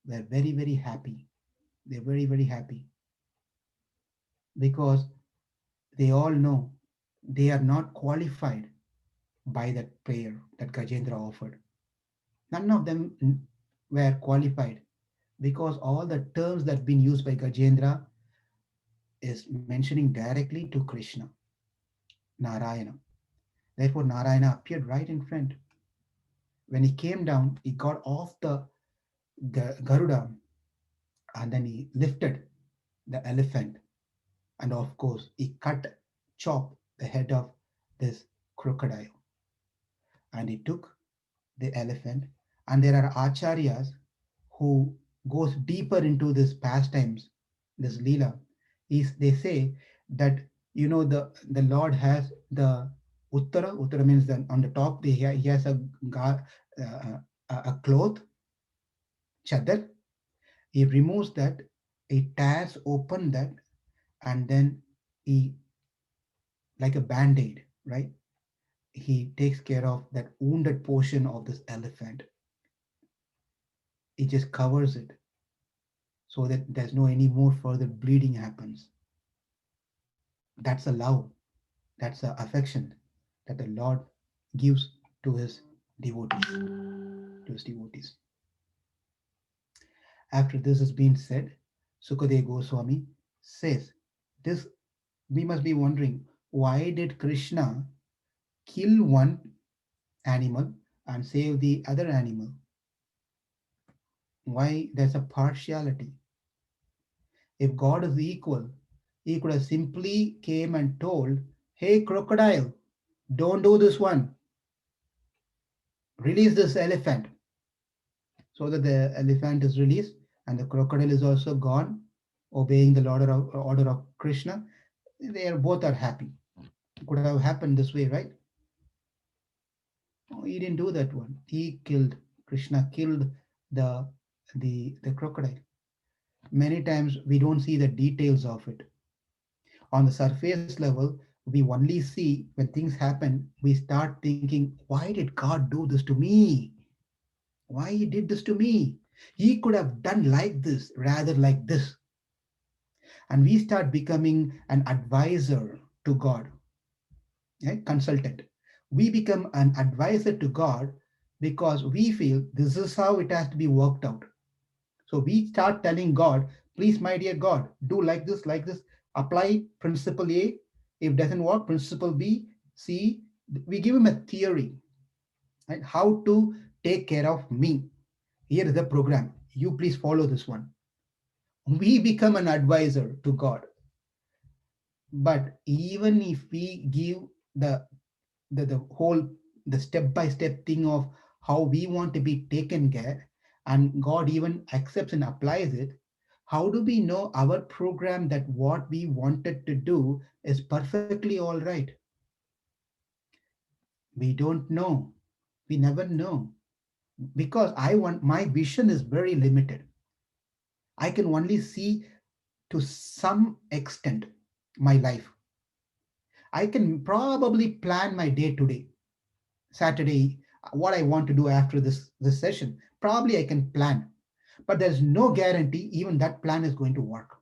were very, very happy. They're very, very happy because they all know they are not qualified by that prayer that Gajendra offered. None of them were qualified because all the terms that have been used by Gajendra is mentioning directly to Krishna, Narayana. Therefore, Narayana appeared right in front. When he came down, he got off the Garuda and then he lifted the elephant. And of course, he chopped the head of this crocodile and he took the elephant. And there are acharyas who goes deeper into this pastimes, this lila. They say that the Lord has the uttara means that on the top he has uh, a cloth chadar. He removes that, he tears open that, and then he, like a band-aid, right? He takes care of that wounded portion of this elephant. He just covers it so that there's no any more further bleeding happens. That's a love, that's a affection that the Lord gives to his devotees. After this has been said, Sukadeva Goswami says, this we must be wondering, why did Krishna kill one animal and save the other animal? Why there's a partiality? If God is equal, he could have simply came and told, "Hey crocodile, don't do this one. Release this elephant." So that the elephant is released and the crocodile is also gone, obeying the order of Krishna. They are both are happy. It could have happened this way, right? No, he didn't do that one. He killed, Krishna killed the the crocodile. Many times we don't see the details of it. On the surface level, we only see when things happen, we start thinking, why did God do this to me? Why he did this to me? He could have done like this rather like this. And we start becoming an advisor to God, consultant. We become an advisor to God because we feel this is how it has to be worked out. So we start telling God, please, my dear God, do like this, apply principle A. If doesn't work, principle B, C. We give him a theory, right? How to take care of me. Here is the program. You please follow this one. We become an advisor to God. But even if we give the the whole the step by step thing of how we want to be taken care, and God even accepts and applies it, how do we know our program that what we wanted to do is perfectly all right? We don't know. We never know, because I want my vision is very limited. I can only see to some extent my life. I can probably plan my day today, Saturday, what I want to do after this session. Probably I can plan, but there's no guarantee even that plan is going to work.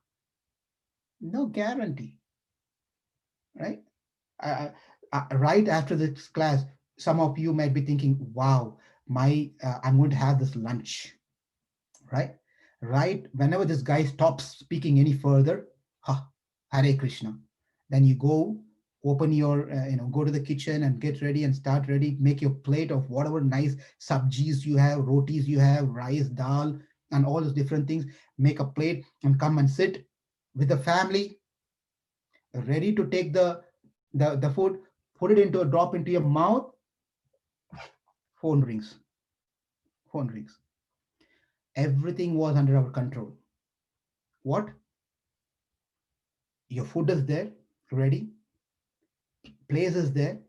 No guarantee, right? Uh, right after this class, some of you might be thinking, "Wow, my I'm going to have this lunch." Right, right. Whenever this guy stops speaking any further, ha, Hare Krishna. Then you go, open your, go to the kitchen and get ready and start ready. Make your plate of whatever nice sabjis you have, rotis you have, rice, dal, and all those different things. Make a plate and come and sit with the family, ready to take the food, put it into a drop into your mouth. Phone rings, phone rings. Everything was under our control. What? Your food is there, ready, place is there,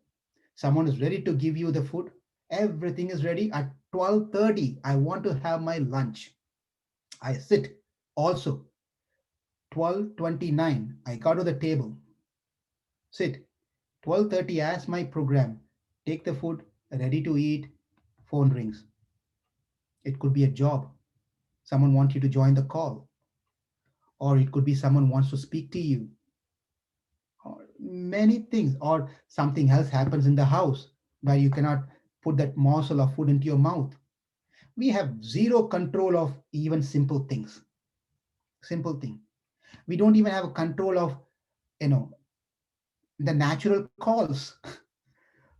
someone is ready to give you the food, everything is ready. At 12:30 I want to have my lunch. I sit. Also 12:29 I got to the table, sit. 12:30 as my program, take the food, ready to eat. Phone rings. It could be a job, someone wants you to join the call, or it could be someone wants to speak to you, or many things, or something else happens in the house where you cannot put that morsel of food into your mouth. We have zero control of even simple things. Simple thing, we don't even have a control of, you know the natural calls.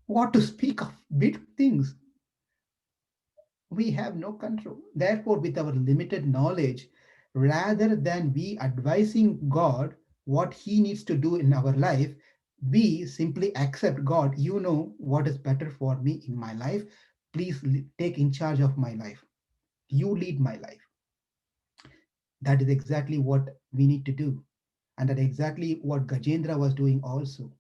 What to speak of big things? We have no control. Therefore, with our limited knowledge, rather than we advising God what he needs to do in our life, we simply accept, God, you know what is better for me in my life. Please take in charge of my life. You lead my life. That is exactly what we need to do. And that exactly what Gajendra was doing also.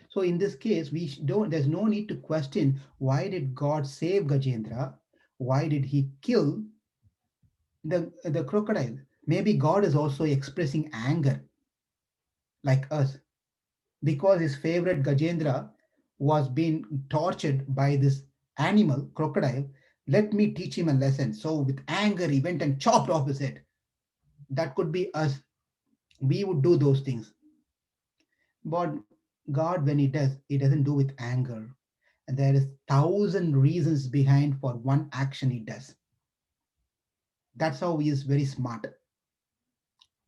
So in this case, we don't. There's no need to question why did God save Gajendra? Why did he kill the crocodile? Maybe God is also expressing anger like us, because his favorite Gajendra was being tortured by this animal crocodile. Let me teach him a lesson. So with anger, he went and chopped off his head. That could be us. We would do those things. But God, when he doesn't do with anger. And there is thousand reasons behind for one action he does. That's how he is very smart.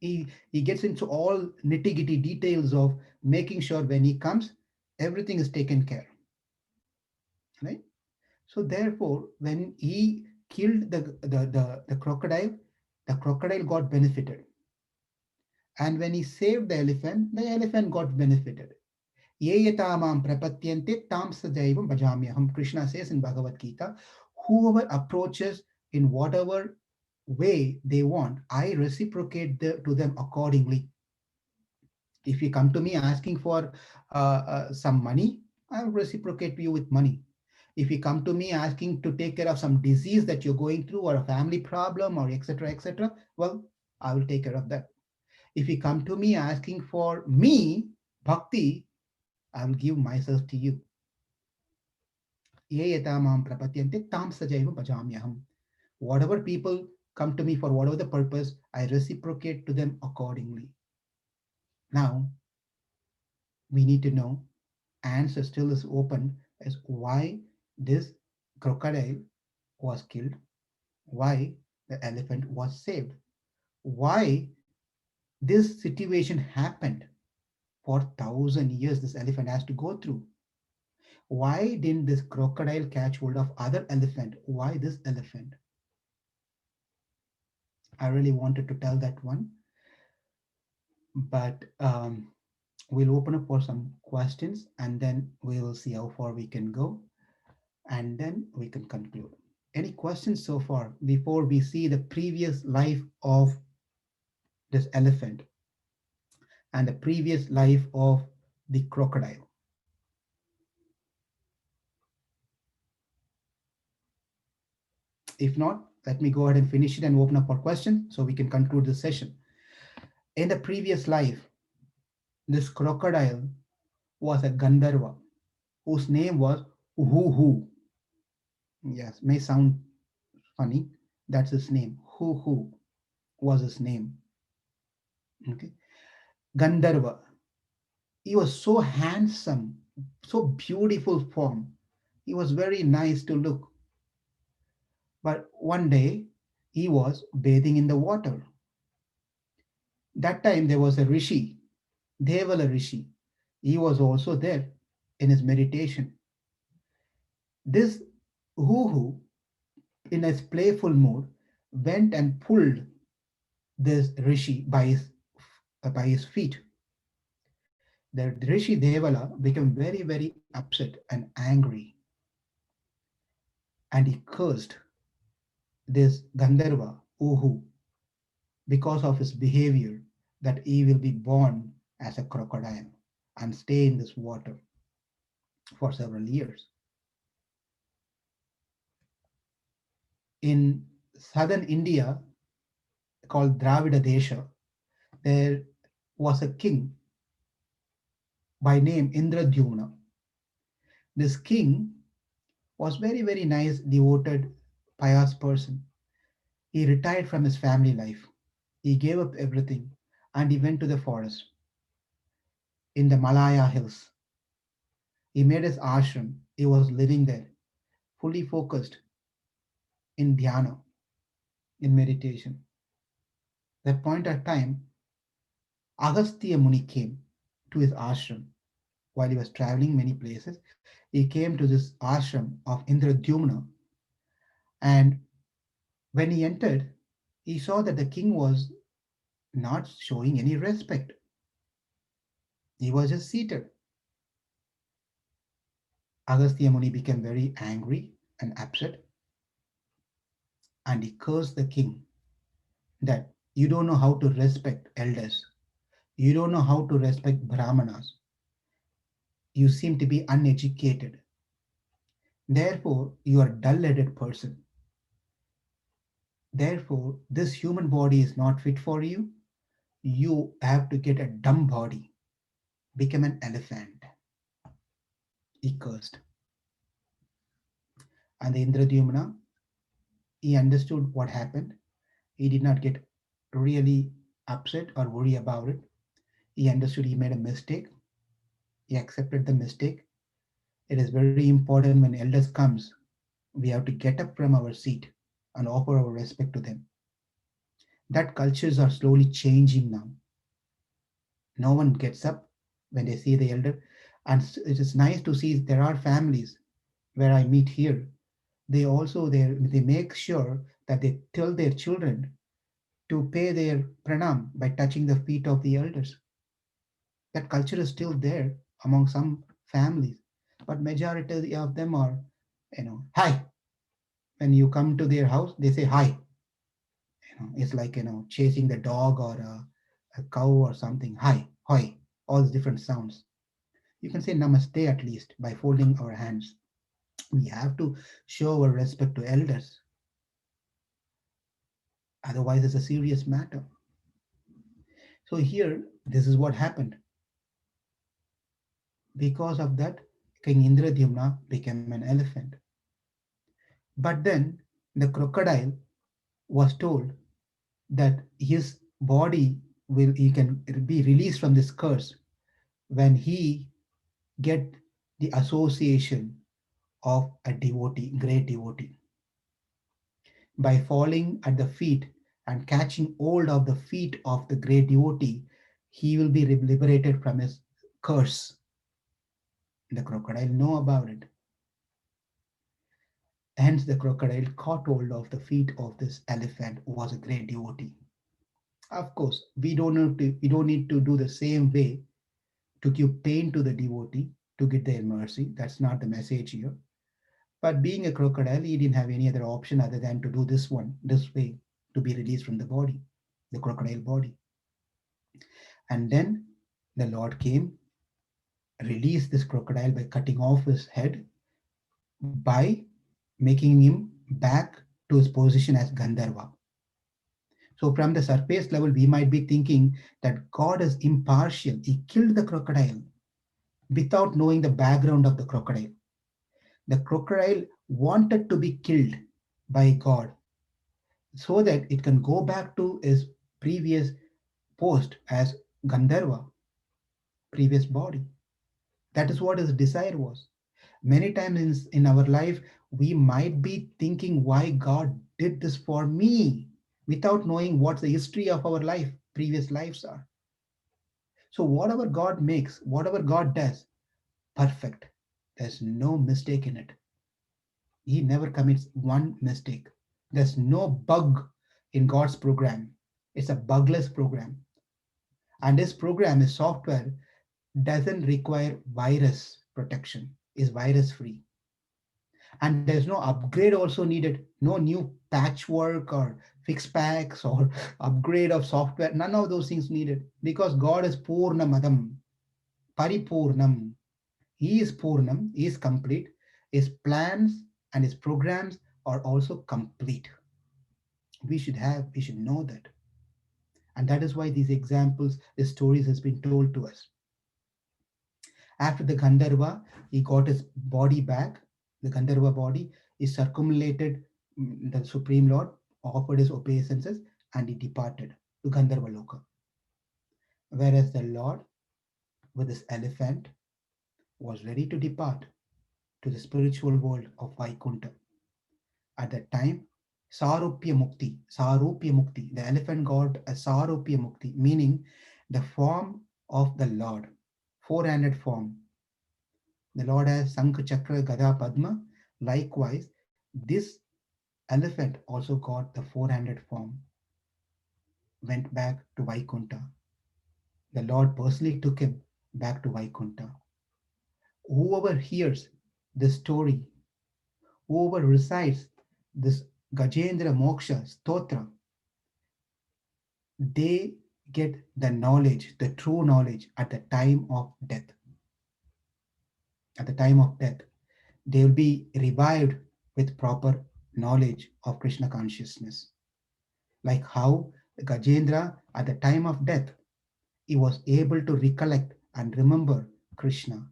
He gets into all nitty-gritty details of making sure when he comes, everything is taken care, right? So therefore, when he killed the crocodile, the crocodile got benefited. And when he saved the elephant got benefited. Ye yatamam prapatyante tam sajaivam bhajamyaham. Krishna says in Bhagavad Gita, whoever approaches in whatever way they want, I reciprocate to them accordingly. If you come to me asking for some money, I will reciprocate you with money. If you come to me asking to take care of some disease that you're going through or a family problem or etc., etc., well, I will take care of that. If you come to me asking for me, bhakti, I will give myself to you. Ye yata mam prapatyante tam sajaiva bhajamyaham. Whatever people come to me for whatever the purpose, I reciprocate to them accordingly. Now, we need to know, answer still is open as why this crocodile was killed, why the elephant was saved, why this situation happened for 1,000 years this elephant has to go through. Why didn't this crocodile catch hold of other elephant? Why this elephant? I really wanted to tell that one, but we'll open up for some questions and then we will see how far we can go and then we can conclude. Any questions so far before we see the previous life of this elephant and the previous life of the crocodile? If not, let me go ahead and finish it and open up for questions so we can conclude this session. In the previous life, this crocodile was a Gandharva whose name was Uhu. Yes, may sound funny. That's his name. Uhu was his name. Okay. Gandharva. He was so handsome, so beautiful form. He was very nice to look. But one day he was bathing in the water. That time there was a rishi, Devala Rishi. He was also there in his meditation. This Huhu, in his playful mood, went and pulled this Rishi by his feet. The Rishi Devala became very, very upset and angry, and he cursed this Gandharva, Uhu, because of his behavior, that he will be born as a crocodile and stay in this water for several years. In southern India, called Dravida Desha, there was a king by name Indradyumna. This king was very, very nice, devoted, pious person. He retired from his family life. He gave up everything and he went to the forest in the Malaya hills. He made his ashram. He was living there, fully focused in dhyana, in meditation. That point of time, Agastya Muni came to his ashram while he was traveling many places. He came to this ashram of Indradyumna, and when he entered, he saw that the king was not showing any respect. He was just seated. Agastya Muni became very angry and upset, and he cursed the king that you don't know how to respect elders. You don't know how to respect brahmanas. You seem to be uneducated. Therefore, you are a dull-headed person. Therefore, this human body is not fit for you. You have to get a dumb body, become an elephant. He cursed. And the Indradyumna, he understood what happened. He did not get really upset or worry about it. He understood he made a mistake. He accepted the mistake. It is very important when elders comes, we have to get up from our seat and offer our respect to them. That cultures are slowly changing now. No one gets up when they see the elder. And it is nice to see there are families where I meet here. They also they make sure that they tell their children to pay their pranam by touching the feet of the elders. That culture is still there among some families, but majority of them are, hi. When you come to their house, they say hi. It's like chasing the dog or a cow or something. Hi, hoi, all these different sounds. You can say namaste at least by folding our hands. We have to show our respect to elders. Otherwise, it's a serious matter. So here, this is what happened. Because of that, King Indradyumna became an elephant. But then the crocodile was told that his body will he can be released from this curse when he get the association of a devotee, great devotee. By falling at the feet and catching hold of the feet of the great devotee, he will be liberated from his curse. The crocodile know about it. Hence, the crocodile caught hold of the feet of this elephant who was a great devotee. Of course, we don't need to do the same way to give pain to the devotee to get their mercy. That's not the message here. But being a crocodile, he didn't have any other option other than to do this way, to be released from the body, the crocodile body. And then the Lord came, released this crocodile by cutting off his head, by making him back to his position as Gandharva. So, from the surface level, we might be thinking that God is impartial. He killed the crocodile without knowing the background of the crocodile. The crocodile wanted to be killed by God so that it can go back to its previous post as Gandharva, previous body. That is what his desire was. Many times in our life, we might be thinking why God did this for me without knowing what the history of our life, previous lives are. So, whatever God makes, whatever God does, perfect. There's no mistake in it. He never commits one mistake. There's no bug in God's program. It's a bugless program. And this program, is software, doesn't require virus protection, is virus free. And there's no upgrade also needed, no new patchwork or fix packs or upgrade of software, none of those things needed because God is Purnamadam, Paripurnam. He is Purnam, he is complete. His plans and his programs are also complete. We should know that. And that is why these examples, the stories has been told to us. After the Gandharva, he got his body back. The Gandharva body is circumlated, the Supreme Lord offered his obeisances and he departed to Gandharva Loka. Whereas the Lord, with his elephant, was ready to depart to the spiritual world of Vaikunta. At that time, Sarupya Mukti, the elephant got a Sarupya Mukti, meaning the form of the Lord, four-handed form. The Lord has Sankha Chakra Gada Padma. Likewise, this elephant also got the four-handed form, went back to Vaikunta. The Lord personally took him back to Vaikunta. Whoever hears this story, whoever recites this Gajendra Moksha Stotra, they get the knowledge, the true knowledge at the time of death. At the time of death, they will be revived with proper knowledge of Krishna consciousness. Like how Gajendra, at the time of death, he was able to recollect and remember Krishna.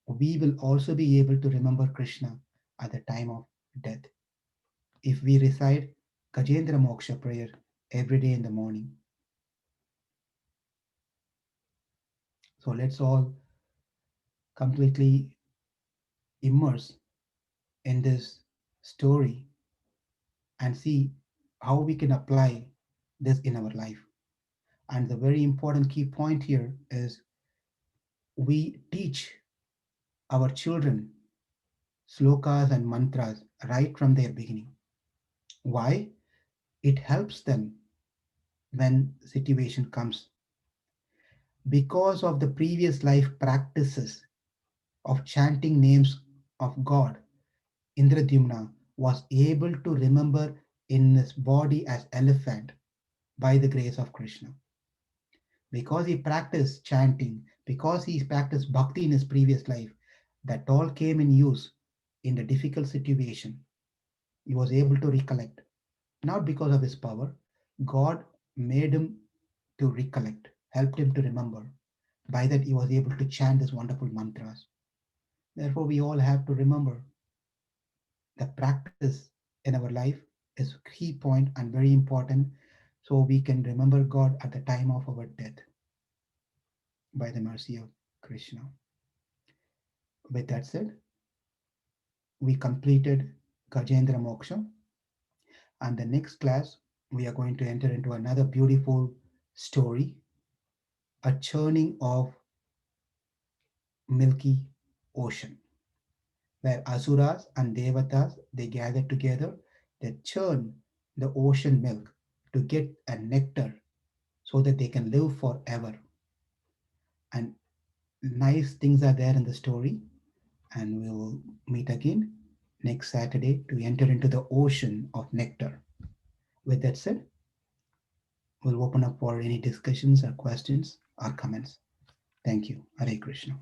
We will also be able to remember Krishna at the time of death if we recite Gajendra Moksha prayer every day in the morning. So let's all completely immerse in this story and see how we can apply this in our life. And the very important key point here is we teach our children slokas and mantras right from their beginning. Why? It helps them when situation comes. Because of the previous life practices of chanting names of God, Indradyumna was able to remember in his body as elephant by the grace of Krishna. because he practiced chanting, because he practiced bhakti in his previous life, that all came in use in the difficult situation. He was able to recollect, not because of his power. God made him to recollect, helped him to remember. By that, he was able to chant his wonderful mantras. Therefore, we all have to remember the practice in our life is key point and very important, so we can remember God at the time of our death by the mercy of Krishna. With that said, we completed Gajendra Moksha, and the next class we are going to enter into another beautiful story, a churning of milky ocean, where asuras and devatas they gather together, they churn the ocean milk to get a nectar so that they can live forever. And nice things are there in the story, and we will meet again next Saturday to enter into the ocean of nectar. With that said, we'll open up for any discussions or questions or comments. Thank you. Hare Krishna.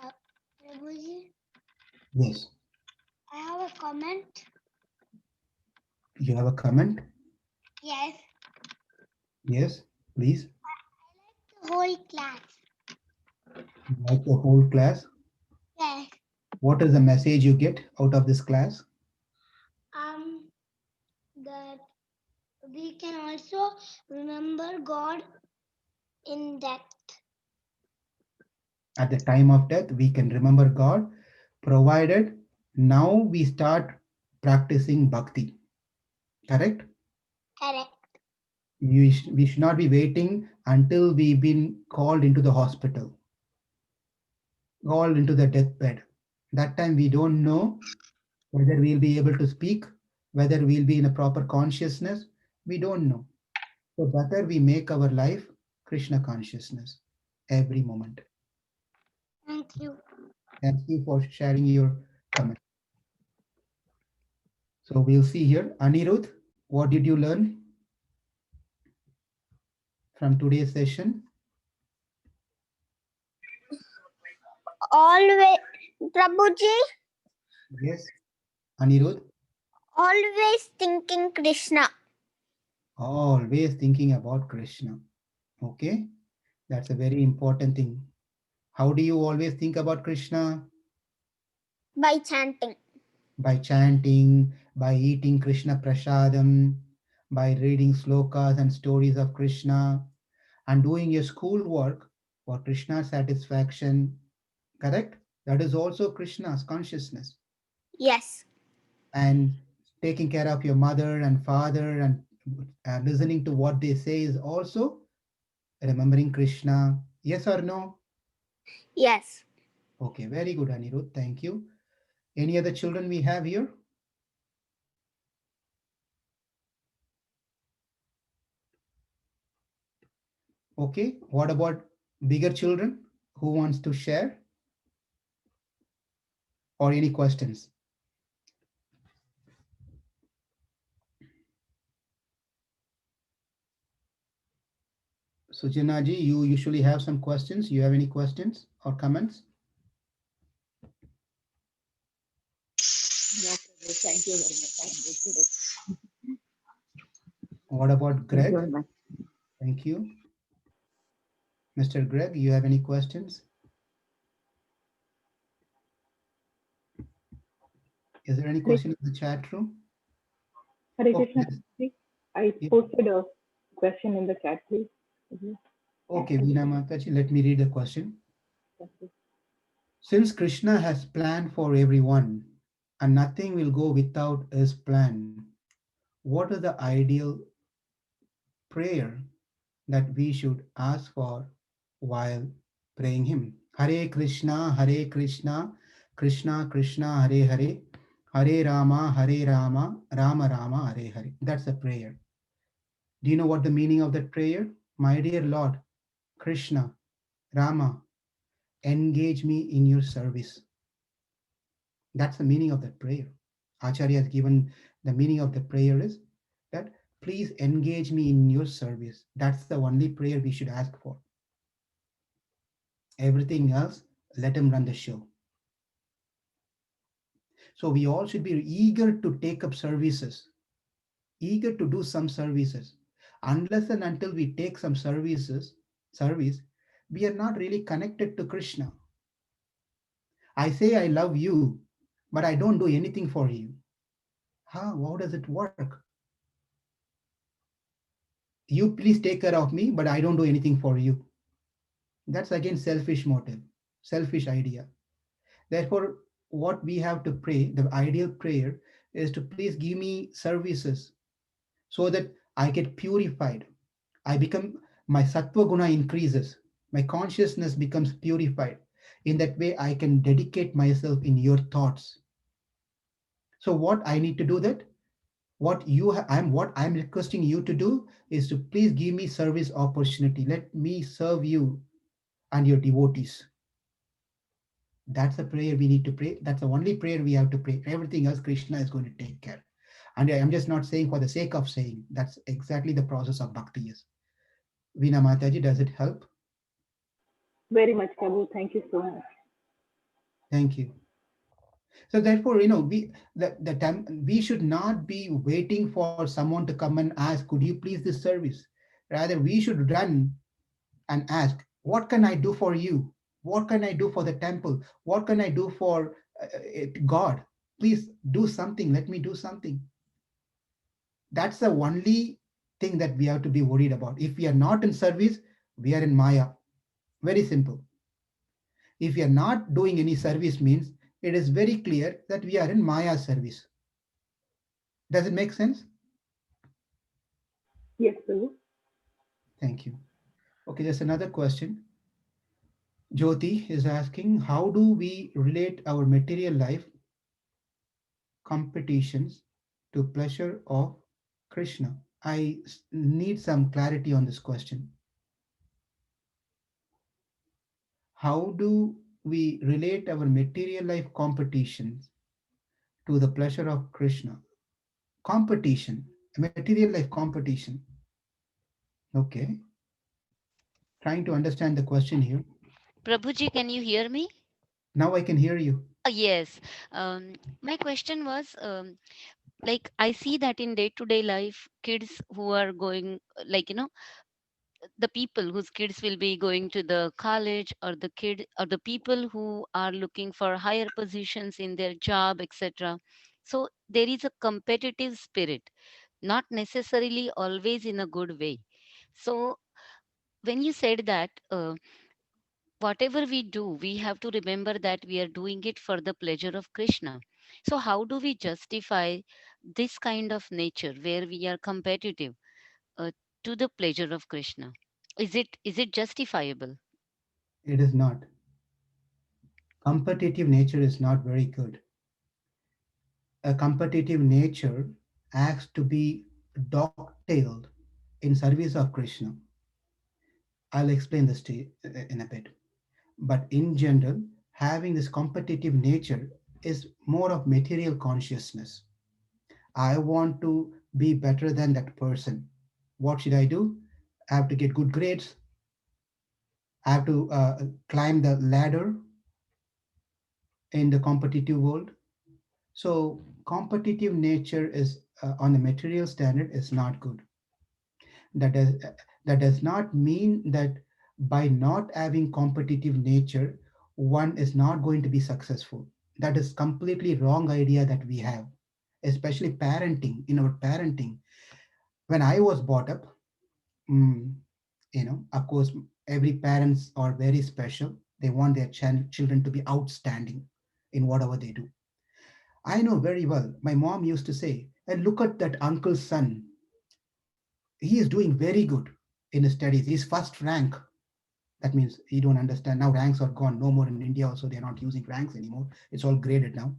Uh, Prabhuji, Yes, I have a comment. you have a comment? Yes. Yes, please. The whole class. Like the whole class. Yes. What is the message you get out of this class? Um, that we can also remember God in depth. At the time of death, we can remember God, provided now we start practicing bhakti. Correct? Correct. We should not be waiting until we've been called into the hospital, called into the deathbed. That time we don't know whether we'll be able to speak, whether we'll be in a proper consciousness. We don't know. So better we make our life Krishna consciousness every moment. Thank you. Thank you for sharing your comment. So we'll see here. Anirudh, what did you learn from today's session? Always, Prabhuji, Yes, Anirudh, always thinking Krishna always thinking about Krishna. Okay, that's a very important thing. How do you always think about Krishna? by chanting. By chanting, by eating Krishna prasadam, by reading slokas and stories of Krishna, and doing your schoolwork for Krishna's satisfaction. Correct? That is also Krishna's consciousness. Yes. And taking care of your mother and father and listening to what they say is also remembering Krishna. Yes or no? Yes. Okay, very good, Anirudh. Thank you. Any other children we have here? Okay, what about bigger children who wants to share or any questions? Sujana ji, you usually have some questions. You have any questions or comments? No, Prabhu, thank you very much. I'm good today. What about Thank you Greg? very much. Thank you. Mr. Greg, you have any questions? Is there any Hare, question in the chat room? Hare Okay, Krishna. I yes. posted a question in the chat, please. Mhm. Okay, Veena Mataji, let me read the question. Thank you. Since Krishna has planned for everyone and nothing will go without his plan, what is the ideal prayer that we should ask for while praying Him? Hare Krishna, Krishna Krishna, Hare Hare, Hare Rama, Rama Rama, Hare Hare. That's a prayer. Do you know what the meaning of that prayer? My dear Lord, Krishna, Rama, engage me in your service. That's the meaning of that prayer. Acharya has given the meaning of the prayer is that please engage me in your service. That's the only prayer we should ask for. Everything else, let him run the show. So we all should be eager to take up services, eager to do some services. Unless and until we take some service, we are not really connected to Krishna. I say I love you, but I don't do anything for you. How does it work? You please take care of me, but I don't do anything for you. That's again selfish motive, selfish idea. Therefore, what we have to pray, the ideal prayer, is to please give me services so that I get purified. I become, my sattva guna increases. My consciousness becomes purified. In that way, I can dedicate myself in your thoughts. So, what I need to do that? What I'm requesting you to do is to please give me service opportunity. Let me serve you and your devotees. That's a prayer we need to pray. That's the only prayer we have to pray. Everything else, Krishna is going to take care. And I'm just not saying for the sake of saying. That's exactly the process of bhakti is. Veena Mataji, does it help? Very much, Prabhu. Thank you so much. Thank you. So therefore, the time we should not be waiting for someone to come and ask, could you please this service? Rather, we should run and ask, what can I do for you? What can I do for the temple? What can I do for God? Please do something. Let me do something. That's the only thing that we have to be worried about. If we are not in service, we are in Maya. Very simple. If we are not doing any service means it is very clear that we are in Maya service. Does it make sense? Yes, Prabhu. Thank you. Okay, there's another question. Jyoti is asking, how do we relate our material life competitions to pleasure of Krishna? Need some clarity on this question. How do we relate our material life competitions to the pleasure of Krishna? Competition, material life competition. Okay, trying to understand the question here. Prabhuji, can you hear me? Now I can hear you. Yes. My question was, like, I see that in day-to-day life, kids who are going, like, the people whose kids will be going to the college, or the kid, or the people who are looking for higher positions in their job, etc. So there is a competitive spirit, not necessarily always in a good way. So when you said that, whatever we do, we have to remember that we are doing it for the pleasure of Krishna. So how do we justify this kind of nature where we are competitive, uh, to the pleasure of Krishna? Is it justifiable? It is not. Competitive nature is not very good. A competitive nature acts to be dog-tailed in service of Krishna. I'll explain this to you in a bit. But in general, having this competitive nature is more of material consciousness. I want to be better than that person. What should I do? I have to get good grades. I have to climb the ladder in the competitive world. So competitive nature is on the material standard is not good. That does that does not mean that by not having competitive nature, one is not going to be successful. That is completely wrong idea that we have, especially parenting. In our parenting, when I was brought up, mm, of course, every parents are very special. They want their children to be outstanding in whatever they do. I know very well. My mom used to say, and look at that uncle's son. He is doing very good in his studies. He's first rank. That means you don't understand. Now ranks are gone. No more in India also. They're not using ranks anymore. It's all graded now.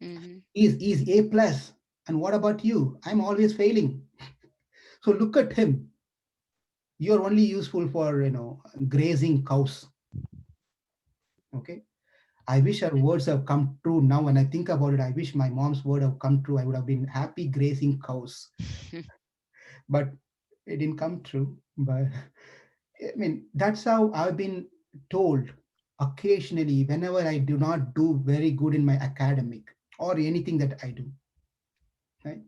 Hmm. He's A plus. And what about you? I'm always failing. So look at him. You're only useful for grazing cows. Okay. I wish her words have come true now. When I think about it, I wish my mom's word have come true. I would have been happy grazing cows. but it didn't come true. But I mean, that's how I've been told occasionally whenever I do not do very good in my academic or anything that I do. Right?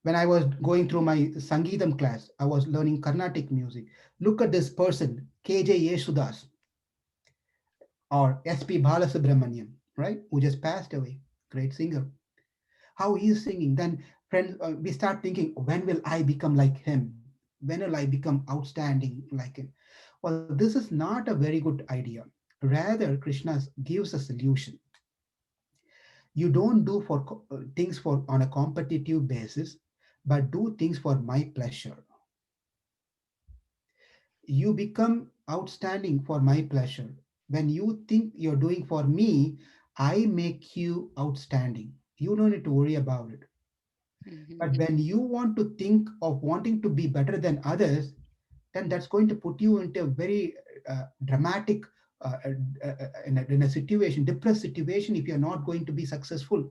When I was going through my Sangeetam class, I was learning Carnatic music. Look at this person, KJ Yesudas or SP Balasubramaniam, right? Who just passed away. Great singer. How he's singing. Then, friends, we start thinking, when will I become like him? When will I become outstanding like him? Well, this is not a very good idea. Rather, Krishna gives a solution. You don't do things for on a competitive basis, but do things for my pleasure. You become outstanding for my pleasure. When you think you're doing for me, I make you outstanding. You don't need to worry about it. Mm-hmm. But when you want to think of wanting to be better than others, then that's going to put you into a very dramatic in a situation, depressed situation if you're not going to be successful.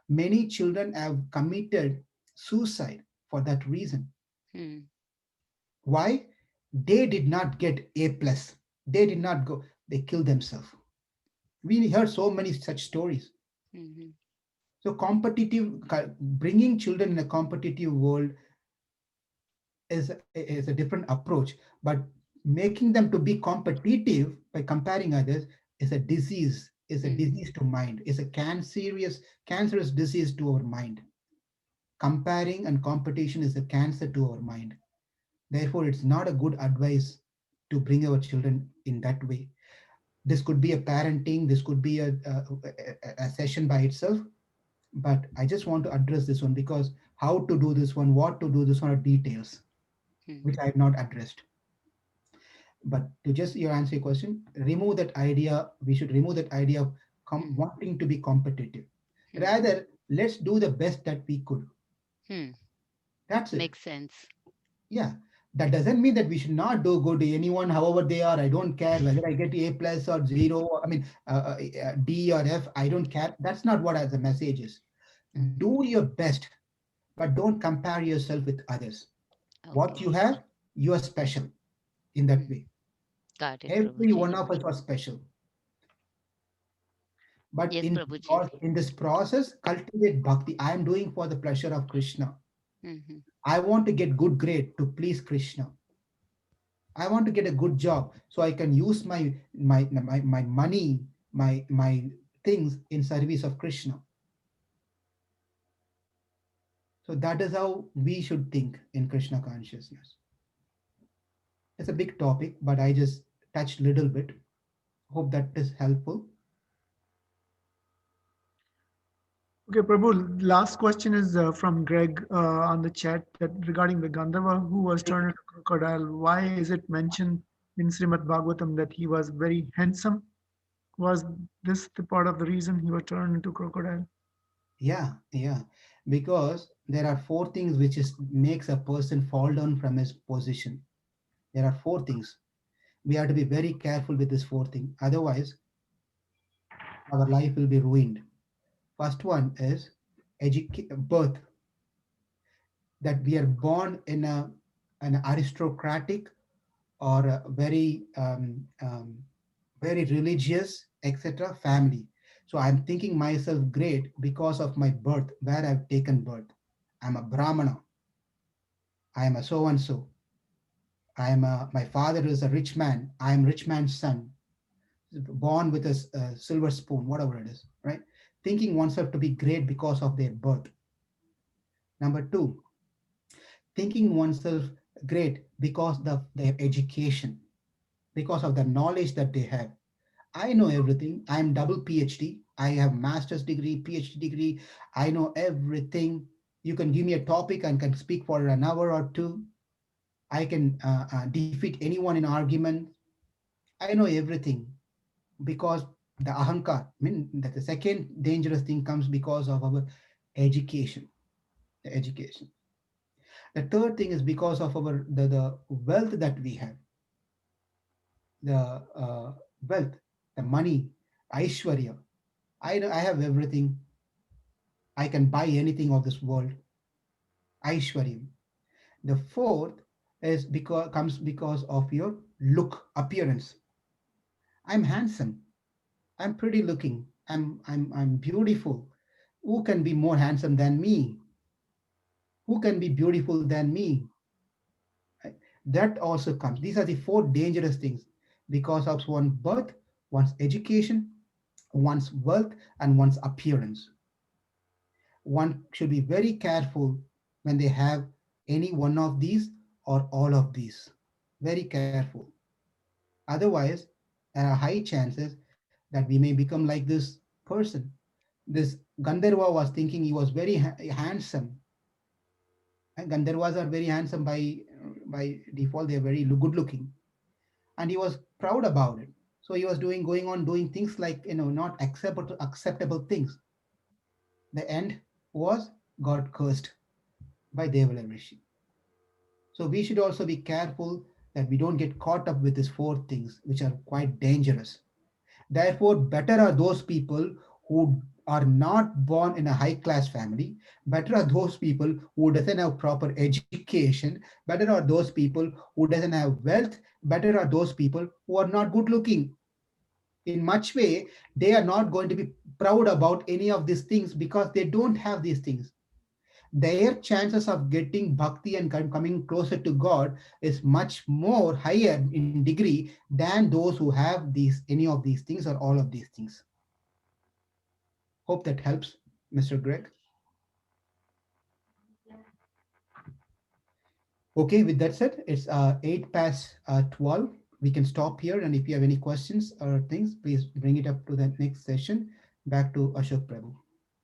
Many children have committed suicide for that reason. Mm-hmm. Why? They did not get A plus. They did not go. They killed themselves. We heard so many such stories. Mm-hmm. So bringing children in a competitive world is a different approach. But making them to be competitive by comparing others is a disease. Is a Mm-hmm. disease to mind. Is a cancerous disease to our mind. Comparing and competition is a cancer to our mind. Therefore, it's not a good advice to bring our children in that way. This could be a parenting, this could be a session by itself, but I just want to address this one because how to do this one, what to do this one are details which Mm-hmm. I have not addressed. But to just your answer your question, remove that idea. We should remove that idea of wanting to be competitive. Mm-hmm. Rather, let's do the best that we could. Hmm. That's it. Makes sense. Yeah, that doesn't mean that we should not do good to anyone, however they are. I don't care whether I get A plus or zero. I mean, D or F. I don't care. That's not what the message is. Mm-hmm. Do your best, but don't compare yourself with others. What Okay. you have, you are special in that Mm. way. Got it, Every Prabhuji. one of us are special. But Yes, Prabhuji. in this process, cultivate bhakti. I am doing for the pleasure of Krishna. Mm-hmm. I want to get good grade to please Krishna. I want to get a good job so I can use my money, my things in service of Krishna. So that is how we should think in Krishna consciousness. It's a big topic, but I just touched little bit. Hope that is helpful. Okay, Prabhu, last question is from Greg on the chat that regarding the Gandharva who was turned into crocodile. Why is it mentioned in Srimad Bhagavatam that he was very handsome? Was this the part of the reason he was turned into crocodile? Yeah, yeah. Because there are four things which is makes a person fall down from his position. There are four things. We have to be very careful with this four thing. Otherwise, our life will be ruined. First one is birth, that we are born in an aristocratic or a very religious, etc. family. So I'm thinking myself great because of my birth, where I've taken birth. I'm a Brahmana. I am a so and so. My father is a rich man. I am rich man's son, born with a silver spoon, whatever it is, right? Thinking oneself to be great because of their birth. Number two, thinking oneself great because of their education, because of the knowledge that they have. I know everything. I'm double PhD. I have master's degree, PhD degree. I know everything. You can give me a topic and can speak for an hour or two. I can defeat anyone in argument. I know everything because the ahankar. I mean, that the second dangerous thing comes because of our education. The education. The third thing is because of the wealth that we have, the wealth, the money, Aishwarya. I have everything. I can buy anything of this world. Aishwaryam. The fourth is because comes because of your look, appearance. I'm handsome. I'm pretty looking. I'm beautiful. Who can be more handsome than me? Who can be beautiful than me? Right? That also comes. These are the four dangerous things because of one's birth, one's education, one's wealth, and one's appearance. One should be very careful when they have any one of these or all of these. Very careful. Otherwise, there are high chances that we may become like this person. This Gandharva was thinking he was very handsome. And Gandharvas are very handsome by default. They are very good looking, and he was proud about it. So he was going on doing things like not acceptable things. The end was got cursed by Devala Rishi. So we should also be careful that we don't get caught up with these four things, which are quite dangerous. Therefore, better are those people who are not born in a high class family. Better are those people who doesn't have proper education. Better are those people who doesn't have wealth. Better are those people who are not good looking. In much way, they are not going to be proud about any of these things because they don't have these things. Their chances of getting bhakti and coming closer to God is much more higher in degree than those who have these any of these things or all of these things. Hope that helps, Mr. Greg. Okay, with that said, it's 8 past 12. We can stop here, and if you have any questions or things, please bring it up to the next session. Back to Ashok Prabhu.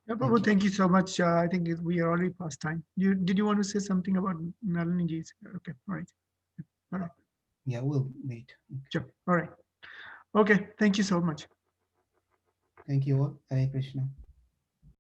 Yeah, Thank Prabhu, you. thank you so much. I think we are already past time. Did you want to say something about Nalini ji's? Okay, all right. All right. Yeah, we'll wait. Sure. All right. Okay. Thank you so much. Thank you all. Hare Krishna.